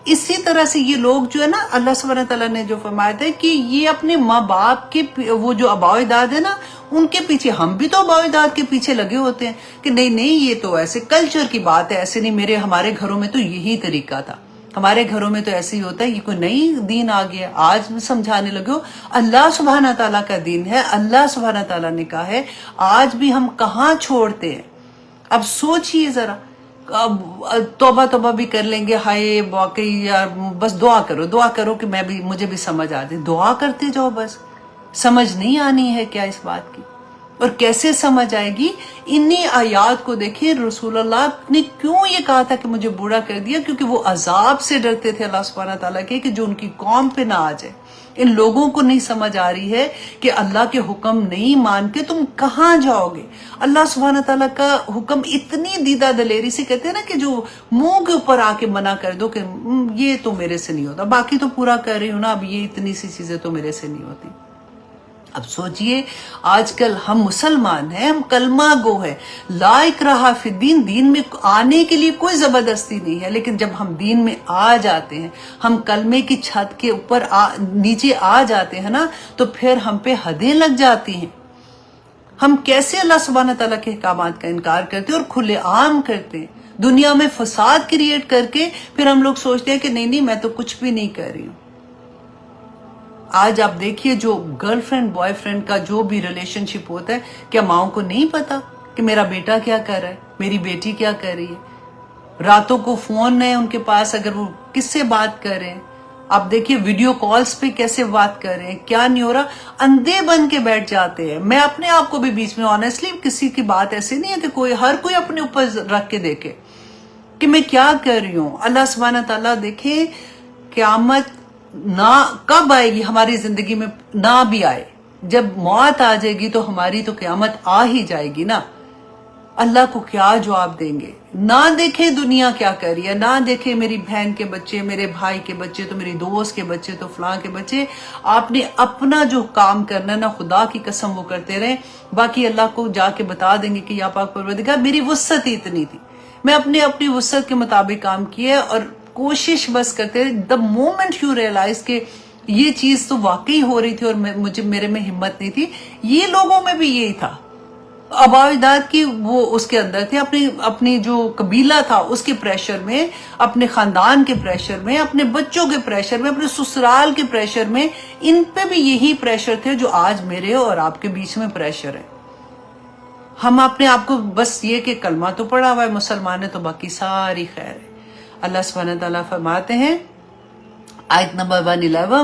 Speaker 1: اسی طرح سے یہ لوگ جو ہے نا، اللہ سبحانہ تعالیٰ نے جو فرمایا تھا کہ یہ اپنے ماں باپ کے، وہ جو آباء و اجداد ہے نا، ان کے پیچھے، ہم بھی تو آباء و اجداد کے پیچھے لگے ہوتے ہیں کہ نہیں یہ تو ایسے کلچر کی بات ہے، ایسے نہیں، ہمارے گھروں میں تو یہی طریقہ تھا، ہمارے گھروں میں تو ایسے ہی ہوتا ہے، یہ کوئی نئی دین آ گیا آج سمجھانے لگے ہو؟ اللہ سبحانہ تعالیٰ کا دین ہے، اللہ سبحانہ تعالیٰ نے کہا ہے، آج بھی ہم کہاں چھوڑتے ہیں؟ اب سوچئے ذرا، اب توبہ بھی کر لیں گے، ہائے واقعی یار، بس دعا کرو کہ مجھے بھی سمجھ آ جائے، دعا کرتے جاؤ، بس سمجھ نہیں آنی ہے کیا اس بات کی؟ اور کیسے سمجھ آئے گی؟ انہی آیات کو دیکھیں، رسول اللہ نے کیوں یہ کہا تھا کہ مجھے بوڑھا کر دیا، کیونکہ وہ عذاب سے ڈرتے تھے اللہ سبحانہ تعالیٰ کے، کہ جو ان کی قوم پہ نہ آ جائے۔ ان لوگوں کو نہیں سمجھ آ رہی ہے کہ اللہ کے حکم نہیں مان کے تم کہاں جاؤ گے؟ اللہ سبحانہ تعالیٰ کا حکم اتنی دیدہ دلیری سے کہتے ہیں نا کہ جو منہ کے اوپر آ کے منع کر دو کہ یہ تو میرے سے نہیں ہوتا، باقی تو پورا کر رہی ہوں نا، اب یہ اتنی سی چیزیں تو میرے سے نہیں ہوتی۔ اب سوچئے، آج کل ہم مسلمان ہیں، ہم کلمہ گو ہیں، لا اکراہ فی الدین، دین میں آنے کے لیے کوئی زبردستی نہیں ہے، لیکن جب ہم دین میں آ جاتے ہیں، ہم کلمے کی چھت کے اوپر نیچے آ جاتے ہیں نا، تو پھر ہم پہ حدیں لگ جاتی ہیں۔ ہم کیسے اللہ سبحانہ تعالیٰ کے احکامات کا انکار کرتے ہیں اور کھلے عام کرتے ہیں، دنیا میں فساد کریٹ کر کے پھر ہم لوگ سوچتے ہیں کہ نہیں میں تو کچھ بھی نہیں کر رہی ہوں۔ آج آپ دیکھیے، جو گرل فرینڈ بوائے فرینڈ کا جو بھی ریلیشن شپ ہوتا ہے، کیا ماؤں کو نہیں پتا کہ میرا بیٹا کیا کر رہا ہے، میری بیٹی کیا کر رہی ہے؟ راتوں کو فون ہے ان کے پاس، اگر وہ کس سے بات کر رہے ہیں، آپ دیکھیے ویڈیو کالز پہ کیسے بات کر رہے ہیں، کیا نہیں ہو رہا، اندھے بن کے بیٹھ جاتے ہیں۔ میں اپنے آپ کو بھی بیچ میں، آنیسٹلی کسی کی بات ایسی نہیں ہے کہ ہر کوئی اپنے اوپر رکھ کے دیکھے کہ میں کیا کر رہی ہوں۔ اللہ سبحانہ تعالیٰ دیکھیں، قیامت نہ کب آئے گی ہماری زندگی میں، نہ بھی آئے، جب موت آ جائے گی تو ہماری تو قیامت آ ہی جائے گی نا۔ اللہ کو کیا جواب دیں گے؟ نہ دیکھیں دنیا کیا کر رہی ہے، نہ دیکھیں میری بہن کے بچے، میرے بھائی کے بچے، تو میری دوست کے بچے، تو فلاں کے بچے، آپ نے اپنا جو کام کرنا ہے نا، خدا کی قسم وہ کرتے رہیں، باقی اللہ کو جا کے بتا دیں گے کہ یا پاک پروردگار میری وسعت ہی اتنی تھی، میں اپنی وسعت کے مطابق کام کیا، اور کوشش بس کرتے رہے۔ the moment you realize کہ یہ چیز تو واقعی ہو رہی تھی اور میرے میں ہمت نہیں تھی، یہ لوگوں میں بھی یہی تھا، آباء و اجداد کی وہ اس کے اندر تھے، اپنی جو قبیلہ تھا اس کے پریشر میں، اپنے خاندان کے پریشر میں، اپنے بچوں کے پریشر میں، اپنے سسرال کے پریشر میں، ان پہ بھی یہی پریشر تھے جو آج میرے اور آپ کے بیچ میں پریشر ہے۔ ہم اپنے آپ کو بس یہ کہ کلمہ تو پڑھا ہوا ہے، مسلمان ہے، تو باقی ساری خیر ہے۔ اللہ سبحانہ تعالیٰ فرماتے ہیں آیت نمبر 111،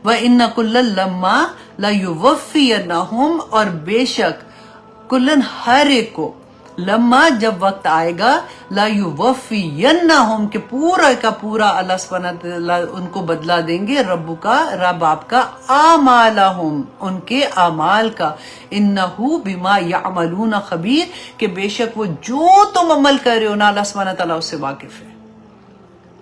Speaker 1: وَإِنَّ كُلًّا لَمَّا لَيُوَفِّيَنَّهُمْ، اور بے شک کلن ہر ایک کو، لما جب وقت آئے گا، لَيُوَفِّيَنَّهُمْ کہ پورا کا پورا اللہ سبحانہ تعالیٰ ان کو بدلہ دیں گے، رب آپ کا، آمالہم ان کے اعمال کا، انہو بما یعملون خبیر کہ بے شک وہ جو تم عمل کر رہے ہو نا، اللہ سبحانہ تعالیٰ اس سے واقف ہے۔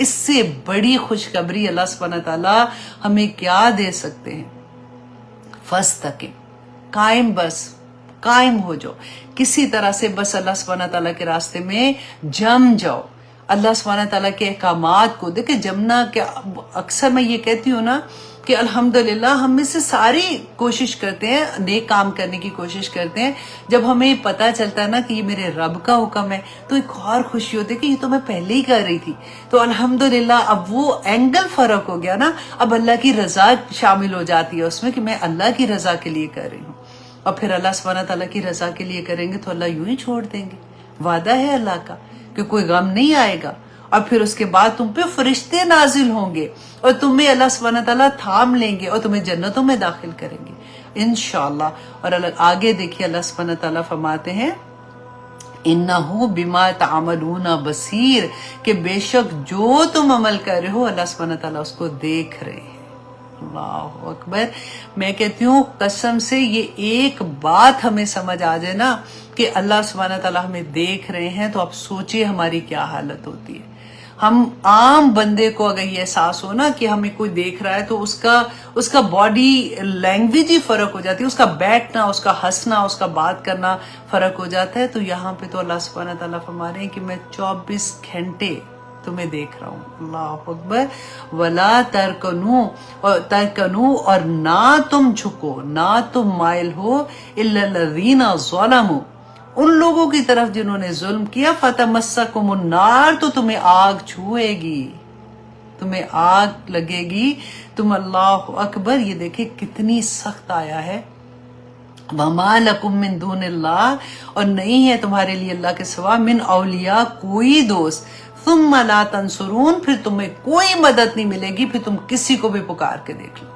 Speaker 1: اس سے بڑی خوشخبری اللہ سبحانہ تعالیٰ ہمیں کیا دے سکتے ہیں؟ فاستقم، قائم ہو جاؤ، کسی طرح سے بس اللہ سبحانہ تعالیٰ کے راستے میں جم جاؤ، اللہ سبحانہ تعالیٰ کے احکامات کو دیکھیں جمنا کیا. اکثر میں یہ کہتی ہوں نا کہ الحمدللہ ہم میں سے ساری کوشش کرتے ہیں، نیک کام کرنے کی کوشش کرتے ہیں، جب ہمیں پتہ چلتا ہے نا کہ یہ میرے رب کا حکم ہے تو ایک اور خوشی ہوتی ہے کہ یہ تو میں پہلے ہی کر رہی تھی. تو الحمدللہ اب وہ اینگل فرق ہو گیا نا، اب اللہ کی رضا شامل ہو جاتی ہے اس میں کہ میں اللہ کی رضا کے لیے کر رہی ہوں. اور پھر اللہ سبحانہ تعالیٰ کی رضا کے لیے کریں گے تو اللہ یوں ہی چھوڑ دیں گے. وعدہ ہے اللہ کا کہ کوئی غم نہیں آئے گا، اور پھر اس کے بعد تم پہ فرشتے نازل ہوں گے اور تمہیں اللہ سبحانہ تعالیٰ تھام لیں گے اور تمہیں جنتوں میں داخل کریں گے انشاءاللہ. اور آگے دیکھیے اللہ سبحانہ تعالیٰ فرماتے ہیں اِنَّهُ بِمَا تَعْمَلُونَ بَصِيرٌ، کہ بے شک جو تم عمل کر رہے ہو اللہ سبحانہ تعالیٰ اس کو دیکھ رہے ہیں. اللہ اکبر. میں کہتی ہوں قسم سے یہ ایک بات ہمیں سمجھ آ جائے نا کہ اللہ سبحانہ تعالیٰ ہمیں دیکھ رہے ہیں تو آپ سوچئے ہماری کیا حالت ہوتی ہے. ہم عام بندے کو اگر یہ احساس ہو نا کہ ہمیں کوئی دیکھ رہا ہے تو اس کا باڈی لینگویج ہی فرق ہو جاتی ہے، اس کا بیٹھنا، اس کا ہنسنا، اس کا بات کرنا فرق ہو جاتا ہے. تو یہاں پہ تو اللہ سبحانہ تعالیٰ فرما رہے ہیں کہ میں 24 گھنٹے تمہیں دیکھ رہا ہوں. اللہ اکبر. وَلَا تَرْكَنُوا، اور نہ تم جھکو، نہ تم مائل ہو، إِلَّا الَّذِينَ ظَلَمُوا، ان لوگوں کی طرف جنہوں نے ظلم کیا. فَتَمَسَّكُمُ النَّارُ، تو تمہیں آگ چھوئے گی، تمہیں آگ لگے گی. تم اللہ اکبر. یہ دیکھیں کتنی سخت آیا ہے. وَمَا لَكُم مِّن دُونِ اللَّهِ، اور نہیں ہے تمہارے لیے اللہ کے سوا، من اولیاء، کوئی دوست. ثُمَّ لَا تَنصُرُونَ، پھر تمہیں کوئی مدد نہیں ملے گی، پھر تم کسی کو بھی پکار کے دیکھ لو.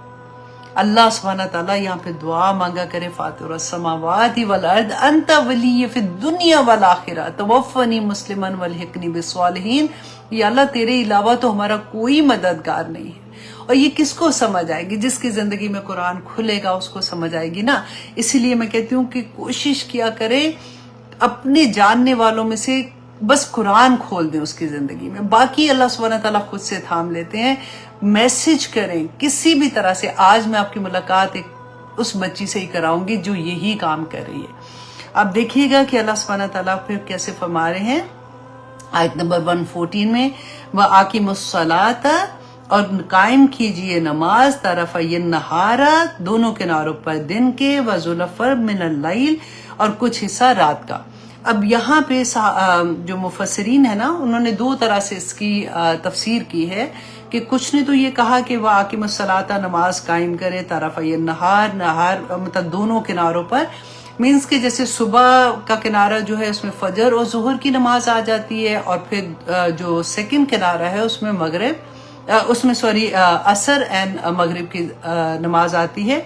Speaker 1: اللہ سبحانہ تعالیٰ یہاں پہ دعا مانگا کرے فاطر السماوات والارض انت ولی فی الدنیا والآخرہ توفنی مسلما والحقنی بالصالحین. یا اللہ تیرے علاوہ تو ہمارا کوئی مددگار نہیں ہے. اور یہ کس کو سمجھ آئے گی؟ جس کی زندگی میں قرآن کھلے گا اس کو سمجھ آئے گی نا. اسی لیے میں کہتی ہوں کہ کوشش کیا کریں اپنے جاننے والوں میں سے بس قرآن کھول دیں اس کی زندگی میں، باقی اللہ سبحانہ تعالیٰ خود سے تھام لیتے ہیں. میسج کریں کسی بھی طرح سے. آج میں آپ کی ملاقات ایک اس بچی سے ہی کراؤں گی جو یہی کام کر رہی ہے. آپ دیکھیے گا کہ اللہ سبحانہ تعالیٰ پھر کیسے فرما رہے ہیں آیت نمبر 114 میں، وَآقِمُوا الصَّلَاةَ، اور قائم کیجئے نماز، طرفَیِ النَّہَارَ، دونوں کناروں پر دن کے، وَزُلَفًا مِّنَ اللَّیْلِ، اور کچھ حصہ رات کا. اب یہاں پہ جو مفسرین ہیں نا انہوں نے دو طرح سے اس کی تفسیر کی ہے کہ کچھ نے تو یہ کہا کہ وَآقِمُوا الصَّلَاةَ، نماز قائم کرے، طرفَیِ النَّہَارِ، نہار مطلب دونوں کناروں پر، مینس کہ جیسے صبح کا کنارہ جو ہے اس میں فجر اور ظہر کی نماز آ جاتی ہے، اور پھر جو سیکنڈ کنارہ ہے اس میں عصر اینڈ مغرب کی نماز آتی ہے.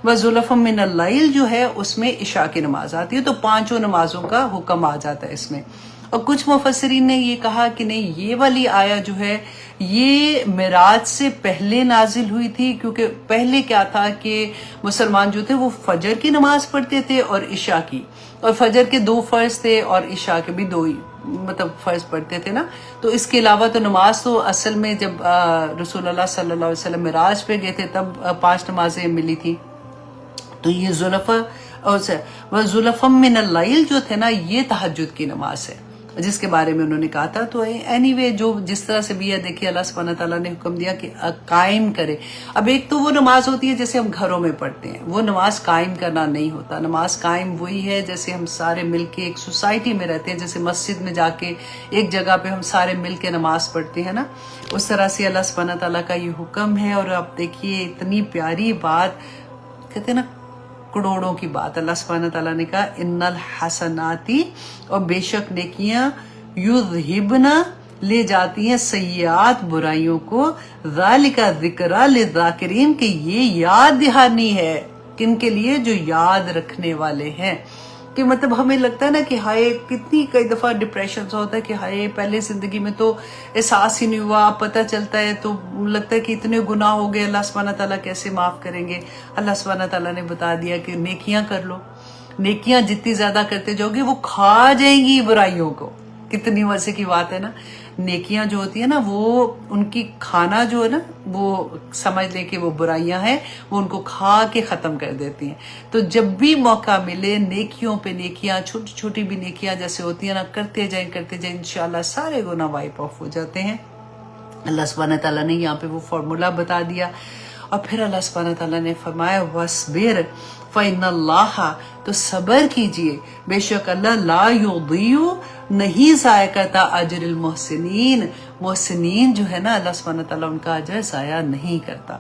Speaker 1: وَزُلَفًا مِّنَ اللَّیْلِ جو ہے اس میں عشاء کی نماز آتی ہے. تو پانچوں نمازوں کا حکم آ جاتا ہے اس میں. اور کچھ مفسرین نے یہ کہا کہ نہیں، یہ والی آیا جو ہے یہ معراج سے پہلے نازل ہوئی تھی، کیونکہ پہلے کیا تھا کہ مسلمان جو تھے وہ فجر کی نماز پڑھتے تھے اور عشاء کی، اور فجر کے 2 فرض تھے اور عشاء کے بھی 2 ہی مطلب فرض پڑھتے تھے نا. تو اس کے علاوہ تو نماز تو اصل میں جب رسول اللہ صلی اللہ علیہ وسلم معراج پہ گئے تھے تب 5 نمازیں ملی تھی. تو یہ وَزُلَفًا مِّنَ اللَّیْلِ جو تھے نا یہ تہجد کی نماز ہے جس کے بارے میں انہوں نے کہا تھا. تو اینی وے جو جس طرح سے بھی ہے دیکھیے اللہ سبحانہ تعالیٰ نے حکم دیا کہ قائم کرے. اب ایک تو وہ نماز ہوتی ہے جیسے ہم گھروں میں پڑھتے ہیں، وہ نماز قائم کرنا نہیں ہوتا. نماز قائم وہی ہے جیسے ہم سارے مل کے ایک سوسائٹی میں رہتے ہیں، جیسے مسجد میں جا کے ایک جگہ پہ ہم سارے مل کے نماز پڑھتے ہیں نا، اس طرح سے اللہ سبحانہ تعالیٰ کا یہ حکم ہے. اور آپ دیکھیے اتنی پیاری بات کہتے ہیں نا، کروڑوں کی بات. اللہ سبحانہ تعالیٰ نے کہا ان الحسناتی، اور بے شک نیکیاں، یذہبن لے جاتی ہیں سیئات برائیوں کو، ذالک ذکری للذاکرین، کہ یہ یاد دہانی ہے کن کے لیے؟ جو یاد رکھنے والے ہیں. کہ مطلب ہمیں لگتا ہے نا کہ ہائے کتنی کئی دفعہ ڈپریشن ہوتا ہے کہ ہائے پہلے زندگی میں تو احساس ہی نہیں ہوا، پتہ چلتا ہے تو لگتا ہے کہ اتنے گناہ ہو گئے، اللہ سبحانہ تعالیٰ کیسے معاف کریں گے. اللہ سبحانہ تعالیٰ نے بتا دیا کہ نیکیاں کر لو، نیکیاں جتنی زیادہ کرتے جاؤ گے وہ کھا جائیں گی برائیوں کو. کتنی مزے کی بات ہے نا. نیکیاں جو ہوتی ہیں نا وہ ان کی کھانا جو ہے نا وہ سمجھ لیں کہ وہ برائیاں ہیں وہ ان کو کھا کے ختم کر دیتی ہیں. تو جب بھی موقع ملے نیکیوں پہ نیکیاں چھوٹی چھوٹی بھی نیکیاں جیسے ہوتی ہیں نا کرتے جائیں انشاءاللہ سارے گناہ وائپ آف ہو جاتے ہیں. اللہ سبحانہ تعالیٰ نے یہاں پہ وہ فارمولا بتا دیا اور پھر اللہ سبحانہ تعالیٰ نے فرمایا وَاصْبِرْ فَإِنَّ اللَّهَ تو صبر کیجئے بے شک اللہ لا یضیع نہیں ضائع کرتا اجر المحسنین محسنین جو ہے نا اللہ سبحانہ تعالیٰ ان کا اجر ضائع نہیں کرتا.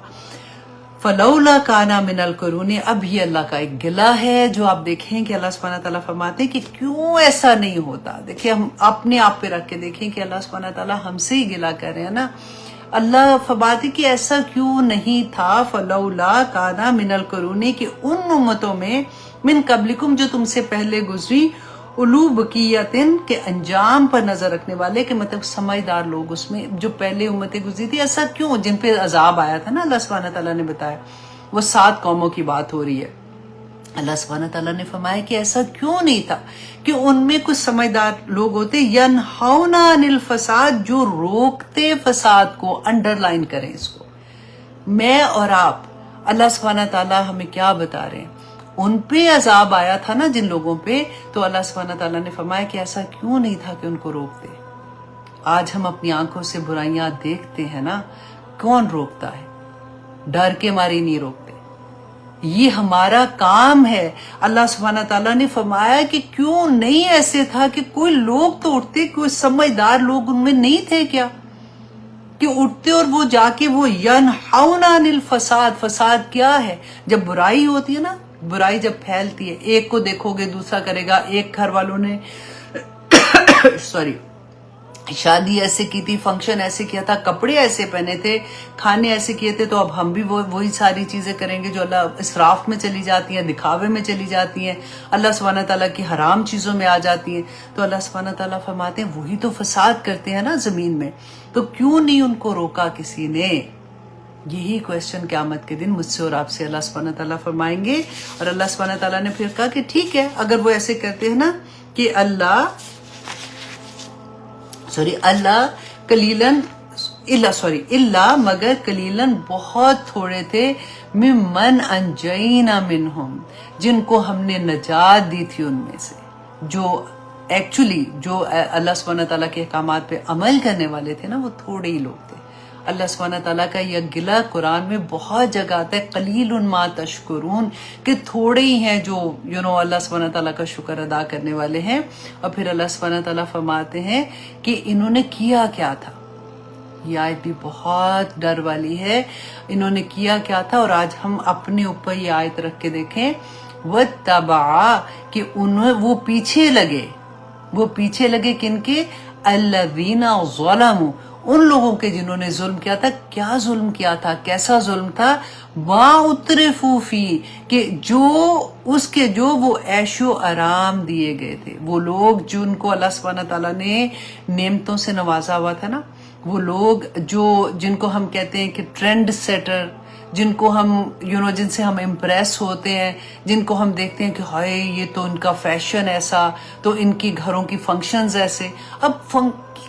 Speaker 1: فلولا کانا من القرون اب یہ اللہ کا ایک گلہ ہے جو آپ دیکھیں کہ اللہ سبحانہ تعالیٰ فرماتے ہیں کہ کیوں ایسا نہیں ہوتا. دیکھیں ہم اپنے آپ پہ رکھ کے دیکھیں کہ اللہ سبحانہ تعالیٰ ہم سے ہی گلہ کر رہے ہیں نا. اللہ فرماتے کہ ایسا کیوں نہیں تھا فلولا کانا من القرون کہ ان امتوں میں من قبلکم جو تم سے پہلے گزری اولو بقیتن کے انجام پر نظر رکھنے والے کہ مطلب سمجھدار لوگ اس میں جو پہلے امتیں گزری تھی ایسا کیوں جن پہ عذاب آیا تھا نا اللہ سبحانہ تعالیٰ نے بتایا وہ 7 قوموں کی بات ہو رہی ہے. اللہ سبحانہ تعالیٰ نے فرمایا کہ ایسا کیوں نہیں تھا کہ ان میں کچھ سمجھدار لوگ ہوتے ینہون عن الفساد جو روکتے فساد کو. انڈر لائن کریں اس کو. میں اور آپ اللہ سبحانہ تعالیٰ ہمیں کیا بتا رہے ہیں ان پہ عذاب آیا تھا نا جن لوگوں پہ تو اللہ سبحانہ تعالیٰ نے فرمایا کہ ایسا کیوں نہیں تھا کہ ان کو روکتے. آج ہم اپنی آنکھوں سے برائیاں دیکھتے ہیں نا کون روکتا ہے ڈر کے مارے نہیں روکتے. یہ ہمارا کام ہے. اللہ سبحانہ تعالیٰ نے فرمایا کہ کیوں نہیں ایسے تھا کہ کوئی لوگ تو اٹھتے کوئی سمجھدار لوگ ان میں نہیں تھے کیا کہ اٹھتے اور وہ جا کے وہ ینہون عن الفساد. فساد کیا ہے جب برائی ہوتی ہے نا برائی جب پھیلتی ہے ایک کو دیکھو گے دوسرا کرے گا. ایک گھر والوں نے شادی ایسے کی تھی فنکشن ایسے کیا تھا کپڑے ایسے پہنے تھے کھانے ایسے کیے تھے تو اب ہم بھی وہی ساری چیزیں کریں گے جو اللہ اسراف میں چلی جاتی ہیں دکھاوے میں چلی جاتی ہیں اللہ سبحانہ تعالیٰ کی حرام چیزوں میں آ جاتی ہیں. تو اللہ سبحانہ تعالیٰ فرماتے ہیں وہی تو فساد کرتے ہیں نا زمین میں تو کیوں نہیں ان کو روکا کسی نے. یہی کویسچن قیامت کے دن مجھ سے اور آپ سے اللہ سبحانہ تعالیٰ فرمائیں گے. اور اللہ سبحانہ تعالیٰ نے پھر کہا کہ ٹھیک ہے اگر وہ ایسے کرتے ہیں نا کہ اللہ مگر قلیلاً بہت تھوڑے تھے ممن انجینا منہم جن کو ہم نے نجات دی تھی ان میں سے جو ایکچولی جو اللہ سبحانہ تعالیٰ کے احکامات پہ عمل کرنے والے تھے نا وہ تھوڑے ہی لوگ تھے. اللہ سبحانہ تعالیٰ کا یہ گلہ قرآن میں بہت جگہ آتا ہے قلیل ما تشکرون کہ تھوڑے ہی ہیں جو اللہ سبحانہ تعالیٰ کا شکر ادا کرنے والے ہیں. اور پھر اللہ سبحانہ تعالیٰ فرماتے ہیں کہ انہوں نے کیا کیا تھا. یہ آیت بھی بہت ڈر والی ہے. انہوں نے کیا کیا تھا اور آج ہم اپنے اوپر یہ آیت رکھ کے دیکھیں وَاتَّبَعَا کہ وہ پیچھے لگے کن کے الَّذِينَ ظَلَمُوا ان لوگوں کے جنہوں نے ظلم کیا تھا. کیا ظلم کیا تھا کیسا ظلم تھا مَا اُتْرِفُوا فِيهِ کہ جو وہ عیش و آرام دیے گئے تھے. وہ لوگ جن کو اللہ سبحانہ تعالیٰ نے نعمتوں سے نوازا ہوا تھا نا وہ لوگ جن کو ہم کہتے ہیں کہ ٹرینڈ سیٹر جن کو ہم جن سے ہم امپریس ہوتے ہیں جن کو ہم دیکھتے ہیں کہ ہائے یہ تو ان کا فیشن ایسا تو ان کی گھروں کی فنکشنز ایسے. اب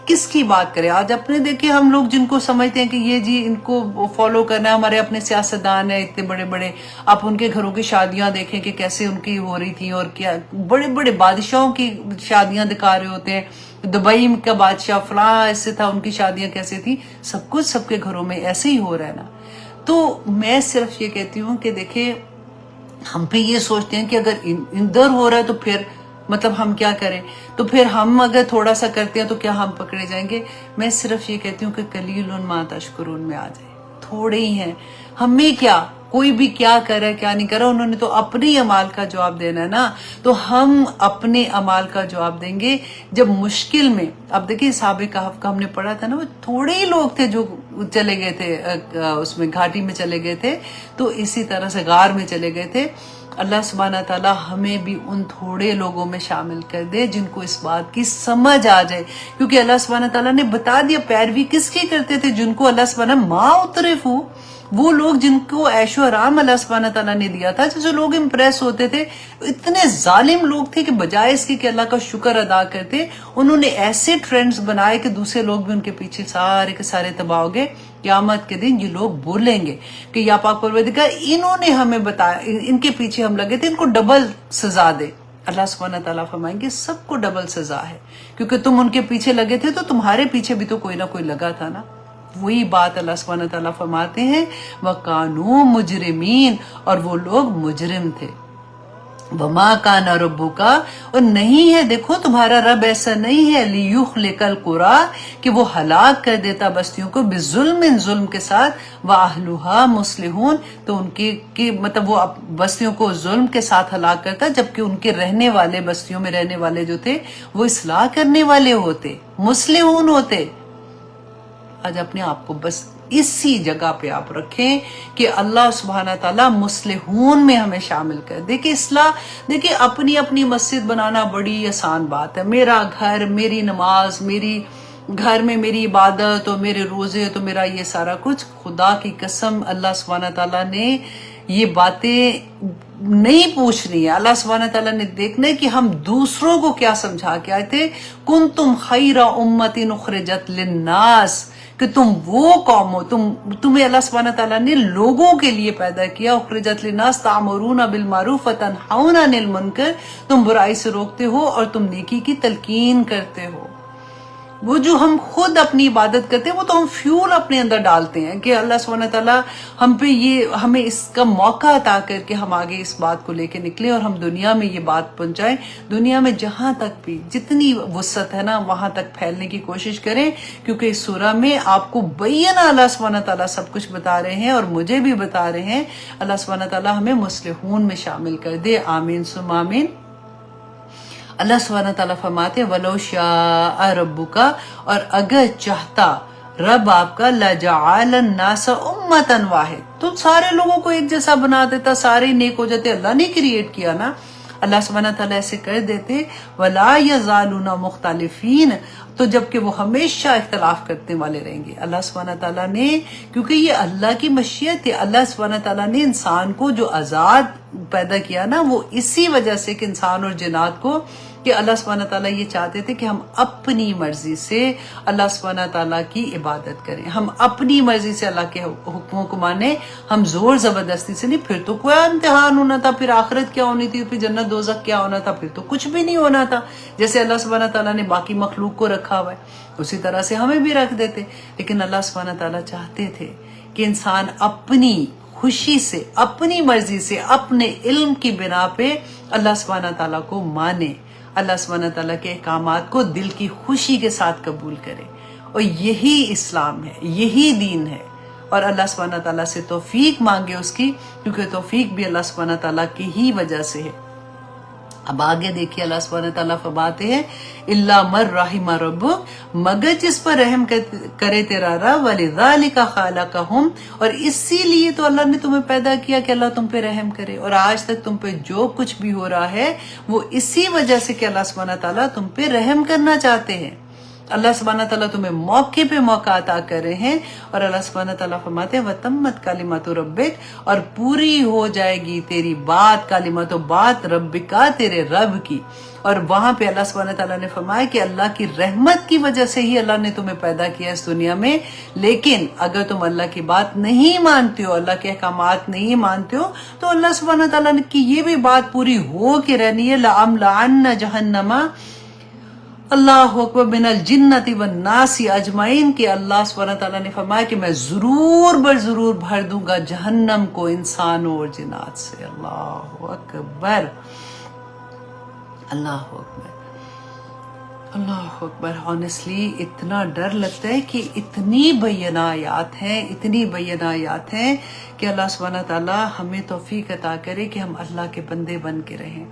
Speaker 1: کس کی بات کریں آج اپنے دیکھیں ہم لوگ جن کو سمجھتے ہیں کہ یہ جی ان کو فالو کرنا ہے ہمارے اپنے سیاستدان ہیں اتنے بڑے بڑے آپ ان کے گھروں کی شادیاں دیکھیں کہ کیسے ان کی ہو رہی تھیں اور کیا بڑے بڑے بادشاہوں کی شادیاں دکھا رہے ہوتے ہیں. دبئی کا بادشاہ فلاں ایسے تھا ان کی شادیاں کیسے تھی سب کچھ سب کے گھروں میں ایسے ہی ہو رہا ہے نا. تو میں صرف یہ کہتی ہوں کہ دیکھیں ہم پہ یہ سوچتے ہیں کہ اگر ادھر ہو رہا ہے تو پھر مطلب ہم کیا کریں تو پھر ہم اگر تھوڑا سا کرتے ہیں تو کیا ہم پکڑے جائیں گے. میں صرف یہ کہتی ہوں کہ قلیل ما تشکرون میں آ جائے تھوڑے ہی ہیں. ہمیں کیا کوئی بھی کیا کر رہا ہے کیا نہیں کر رہا انہوں نے تو اپنے ہی اعمال کا جواب دینا ہے نا تو ہم اپنے اعمال کا جواب دیں گے جب مشکل میں. اب دیکھیں صحابہ کہف کا ہم نے پڑھا تھا نا وہ تھوڑے ہی لوگ تھے جو چلے گئے تھے اس میں گھاٹی میں چلے گئے تھے تو اسی طرح سے غار میں چلے گئے تھے. اللہ سبحانہ تعالیٰ ہمیں بھی ان تھوڑے لوگوں میں شامل کر دے جن کو اس بات کی سمجھ آ جائے کیونکہ اللہ سبحانہ تعالیٰ نے بتا دیا پیروی کس کی کرتے تھے جن کو اللہ سبحانہ ما اُترفوا وہ لوگ جن کو عیش و آرام اللہ سبحانہ تعالیٰ نے دیا تھا، جیسے لوگ امپریس ہوتے تھے، اتنے ظالم لوگ تھے کہ بجائے اس کے کہ اللہ کا شکر ادا کرتے، انہوں نے ایسے ٹرینڈز بنائے کہ دوسرے لوگ بھی ان کے پیچھے سارے کے سارے تباہ ہو گئے۔ قیامت کے دن یہ لوگ بولیں گے کہ یا پاک پروردگار انہوں نے ہمیں بتایا، ان کے پیچھے ہم لگے تھے، ان کو ڈبل سزا دے۔ اللہ سبحانہ تعالیٰ فرمائیں گے سب کو ڈبل سزا ہے، کیونکہ تم ان کے پیچھے لگے تھے تو تمہارے پیچھے بھی تو کوئی نہ کوئی لگا تھا نا۔ وہی بات اللہ سبحانہ تعالیٰ فرماتے ہیں وَقَانُوا مُجْرِمِينَ، اور وہ لوگ مجرم تھے۔ وَمَا كَانَ رَبُّكَ، اور نہیں ہے، دیکھو تمہارا رب ایسا نہیں ہے لِيُخْلِقَ الْقُرَىٰ، کہ وہ ہلاک کر دیتا بستیوں کو، بِظُلْمٍ، ظلم کے ساتھ، وَأَهْلُهَا مُصْلِحُونَ، تو ان کی مطلب وہ بستیوں کو ظلم کے ساتھ ہلاک کرتا جبکہ ان کے رہنے والے، بستیوں میں رہنے والے جو تھے وہ اصلاح کرنے والے ہوتے، مصلحون ہوتے۔ آج اپنے آپ کو بس اسی جگہ پہ آپ رکھیں کہ اللہ سبحانہ تعالیٰ مصلحون میں ہمیں شامل کر۔ دیکھیں اصلاح، دیکھیں اپنی اپنی مسجد بنانا بڑی آسان بات ہے، میرا گھر، میری نماز، میری گھر میں میری عبادت اور میرے روزے تو میرا یہ سارا کچھ۔ خدا کی قسم اللہ سبحانہ تعالیٰ نے یہ باتیں نہیں پوچھنی ہے، اللہ سبحانہ تعالیٰ نے دیکھنا ہے کہ ہم دوسروں کو کیا سمجھا کے آئے تھے۔ کنتم خیر امت اخرجت للناس، کہ تم وہ قوم ہو، تمہیں اللہ سبحانہ تعالیٰ نے لوگوں کے لیے پیدا کیا۔ اخرجت للناس تأمرون بالمعروف وتنہون عن المنکر، تم برائی سے روکتے ہو اور تم نیکی کی تلقین کرتے ہو۔ وہ جو ہم خود اپنی عبادت کرتے ہیں وہ تو ہم فیول اپنے اندر ڈالتے ہیں کہ اللہ سبحانہ تعالیٰ ہم پہ یہ، ہمیں اس کا موقع عطا کر کے ہم آگے اس بات کو لے کے نکلیں اور ہم دنیا میں یہ بات پہنچائیں، دنیا میں جہاں تک بھی جتنی وسعت ہے نا وہاں تک پھیلنے کی کوشش کریں، کیونکہ اس سورہ میں آپ کو بینہ اللہ سبحانہ تعالیٰ سب کچھ بتا رہے ہیں اور مجھے بھی بتا رہے ہیں۔ اللہ سبحانہ تعالیٰ ہمیں مصلحون میں شامل کر دے، آمین ثم آمین۔ اللہ سبحانہ تعالیٰ فرماتے وَلَوْ شَاءَ رَبُّكَ، اور اگر چاہتا رب آپ کا لَجَعَلَ النَّاسَ أُمَّةً وَاحِدَةً، تو سارے لوگوں کو ایک جیسا بنا دیتا، سارے نیک ہو جاتے۔ اللہ نے کریٹ کیا نا، اللہ سبحانہ تعالیٰ ایسے کر دیتے۔ وَلَا يَزَالُونَ مُخْتَلِفِينَ، تو جبکہ وہ ہمیشہ اختلاف کرنے والے رہیں گے۔ اللہ سبحانہ تعالیٰ نے، کیونکہ یہ اللہ کی مشیت ہے، اللہ سبحانہ تعالیٰ نے انسان کو جو آزاد پیدا کیا نا وہ اسی وجہ سے کہ انسان اور جنات کو، کہ اللہ سبحانہ تعالیٰ یہ چاہتے تھے کہ ہم اپنی مرضی سے اللہ سبحانہ تعالیٰ کی عبادت کریں، ہم اپنی مرضی سے اللہ کے حکموں کو مانیں، ہم زور زبردستی سے نہیں۔ پھر تو کوئی امتحان ہونا تھا، پھر آخرت کیا ہونی تھی، پھر جنت دوزخ کیا ہونا تھا، پھر تو کچھ بھی نہیں ہونا تھا۔ جیسے اللہ سبحانہ تعالیٰ نے باقی مخلوق کو رکھا ہوا ہے اسی طرح سے ہمیں بھی رکھ دیتے، لیکن اللہ سبحانہ تعالیٰ چاہتے تھے کہ انسان اپنی خوشی سے، اپنی مرضی سے، اپنے علم کی بنا پہ اللہ سبحانہ تعالیٰ کو مانے، اللہ سبحانہ تعالیٰ کے احکامات کو دل کی خوشی کے ساتھ قبول کرے، اور یہی اسلام ہے، یہی دین ہے۔ اور اللہ سبحانہ تعالیٰ سے توفیق مانگے اس کی، کیونکہ توفیق بھی اللہ سبحانہ تعالیٰ کی ہی وجہ سے ہے۔ اب آگے دیکھیے اللہ سبحانہ تعالیٰ فرماتے ہیں اِلَّا مَن رَحِمَ رَبُّكَ، مگر جس پر رحم کرے تیرا رب، وَلِذَلِكَ خَلَقَهُمْ، اور اسی لیے تو اللہ نے تمہیں پیدا کیا کہ اللہ تم پہ رحم کرے، اور آج تک تم پہ جو کچھ بھی ہو رہا ہے وہ اسی وجہ سے کہ اللہ سبحانہ تعالیٰ تم پہ رحم کرنا چاہتے ہیں۔ اللہ سبحانہ تعالیٰ تمہیں موقع پہ موقع عطا کر رہے ہیں، اور اللہ سبحانہ تعالیٰ فرماتے ہیں وَتَمَّتْ کَلِمَتُ رَبِّكَ، اور پوری ہو جائے گی تیری بات، کلمت و بات ربک، تیرے رب کی۔ اور وہاں پہ اللہ سبحانہ تعالیٰ نے فرمایا کہ اللہ کی رحمت کی وجہ سے ہی اللہ نے تمہیں پیدا کیا اس دنیا میں، لیکن اگر تم اللہ کی بات نہیں مانتے ہو، اللہ کے احکامات نہیں مانتے ہو، تو اللہ سبحانہ تعالیٰ کی یہ بھی بات پوری ہو کے رہنی ہے، لَأَمْلَأَنَّ جَهَنَّمَ، اللہ اکبر، من الجنت والناس اجمعین، کہ اللہ سبحانہ تعالیٰ نے فرمایا کہ میں ضرور بر ضرور بھر دوں گا جہنم کو انسانوں اور جنات سے۔ اللہ اکبر، اللہ اکبر، اللہ اکبر۔ آنیسٹلی اتنا ڈر لگتا ہے کہ اتنی بینہ آیات ہیں، اتنی بینہ آیات ہیں کہ اللہ سبحانہ تعالیٰ ہمیں توفیق عطا کرے کہ ہم اللہ کے بندے بن کے رہیں۔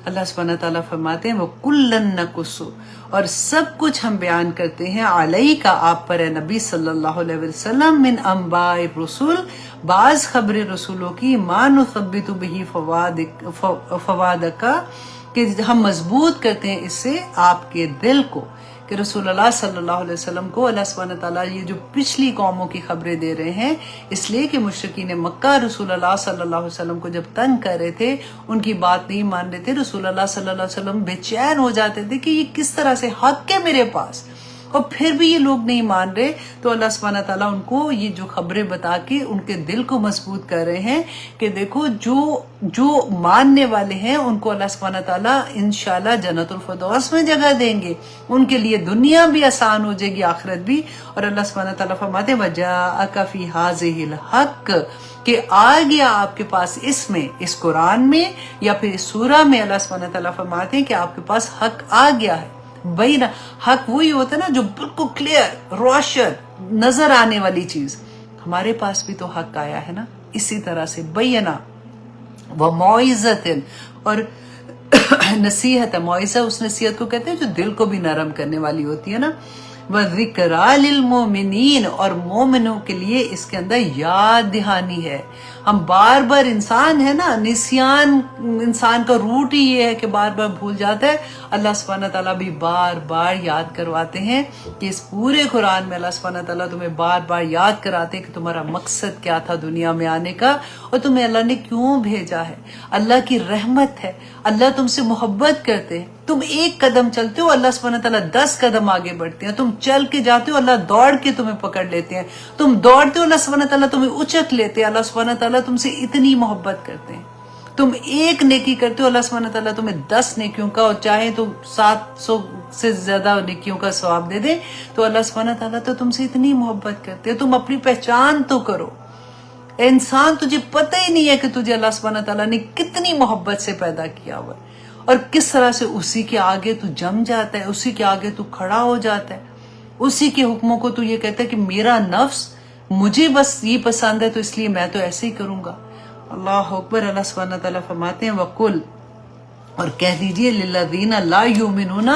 Speaker 1: اللہ سبحانہ تعالیٰ فرماتے ہیں وَكُلًّا نَقُصُّ، اور سب کچھ ہم بیان کرتے ہیں علیک، آپ پر اے نبی صلی اللہ علیہ وسلم، من انباء الرسل، بعض خبر رسولوں کی، ما نثبت بہ فؤادک، کہ ہم مضبوط کرتے ہیں اس سے آپ کے دل کو، کہ رسول اللہ صلی اللہ علیہ وسلم کو اللہ سبحانہ تعالیٰ یہ جو پچھلی قوموں کی خبریں دے رہے ہیں، اس لیے کہ مشرکین مکہ رسول اللہ صلی اللہ علیہ وسلم کو جب تنگ کر رہے تھے، ان کی بات نہیں مان رہے تھے، رسول اللہ صلی اللہ علیہ وسلم بے چین ہو جاتے تھے کہ یہ کس طرح سے حق ہے میرے پاس، اور پھر بھی یہ لوگ نہیں مان رہے. تو اللہ سبحانہ تعالیٰ ان کو یہ جو خبریں بتا کے ان کے دل کو مضبوط کر رہے ہیں کہ دیکھو جو ماننے والے ہیں ان کو اللہ سبحانہ تعالیٰ انشاءاللہ جنت الفردوس میں جگہ دیں گے، ان کے لیے دنیا بھی آسان ہو جائے گی، آخرت بھی. اور اللہ سبحانہ تعالیٰ فرماتے ہیں وَجَاءَكَ فِي هَٰذِهِ الْحَقِّ، کہ آ گیا آپ کے پاس اس میں، اس قرآن میں یا پھر اس سورہ میں، اللہ سبحانہ تعالیٰ فرماتے ہیں کہ آپ کے پاس حق آ گیا ہے. بینہ، حق وہی ہوتا ہے نا جو بالکل کلیئر، روشن، نظر آنے والی چیز. ہمارے پاس بھی تو حق آیا ہے نا، اسی طرح سے بینہ وموعظۃ، اور نصیحت ہے. موعظہ اس نصیحت کو کہتے ہیں جو دل کو بھی نرم کرنے والی ہوتی ہے نا. وَذِكْرَىٰ لِلْمُؤْمِنِينَ، اور مومنوں کے لیے اس کے اندر یاد دہانی ہے. ہم بار بار، انسان ہے نا، نسیان انسان کا روٹ ہی یہ ہے کہ بار بار بھول جاتا ہے. اللہ سبحانہ تعالیٰ بھی بار بار یاد کرواتے ہیں کہ اس پورے قرآن میں اللہ سبحانہ تعالیٰ تمہیں بار بار یاد کراتے ہیں کہ تمہارا مقصد کیا تھا دنیا میں آنے کا، اور تمہیں اللہ نے کیوں بھیجا ہے. اللہ کی رحمت ہے، اللہ تم سے محبت کرتے ہیں. تم ایک قدم چلتے ہو، اللہ سبحانہ تعالیٰ 10 قدم آگے بڑھتے ہیں. تم چل کے جاتے ہو، اللہ دوڑ کے تمہیں پکڑ لیتے ہیں. تم دوڑتے ہو، اللہ سبحانہ تعالیٰ تمہیں اچک لیتے ہیں. اللہ سبحانہ تعالیٰ تم سے اتنی محبت کرتے ہیں. تم ایک نیکی کرتے ہو، اللہ سبحانہ تعالیٰ تمہیں 10 نیکیوں کا، اور چاہے تو 700 سے زیادہ نیکیوں کا ثواب دے دے. تو اللہ سبحانہ تعالیٰ تو تم سے اتنی محبت کرتے ہیں. تم اپنی پہچان تو کرو. انسان، تجھے پتہ ہی نہیں ہے کہ تجھے اللہ سبحانہ تعالیٰ نے کتنی محبت سے پیدا کیا ہوا ہے، اور کس طرح سے اسی کے آگے تو جم جاتا ہے، اسی کے آگے تو کھڑا ہو جاتا ہے، اسی کے حکموں کو تو یہ کہتا ہے کہ میرا نفس، مجھے بس یہ پسند ہے تو اس لیے میں تو ایسے ہی کروں گا. اللہ اکبر. اللہ سبحانہ تعالیٰ فرماتے ہیں وَقُلْ، اور کہہ دیجئے لِلَّذِينَ لَا يُؤْمِنُونَ،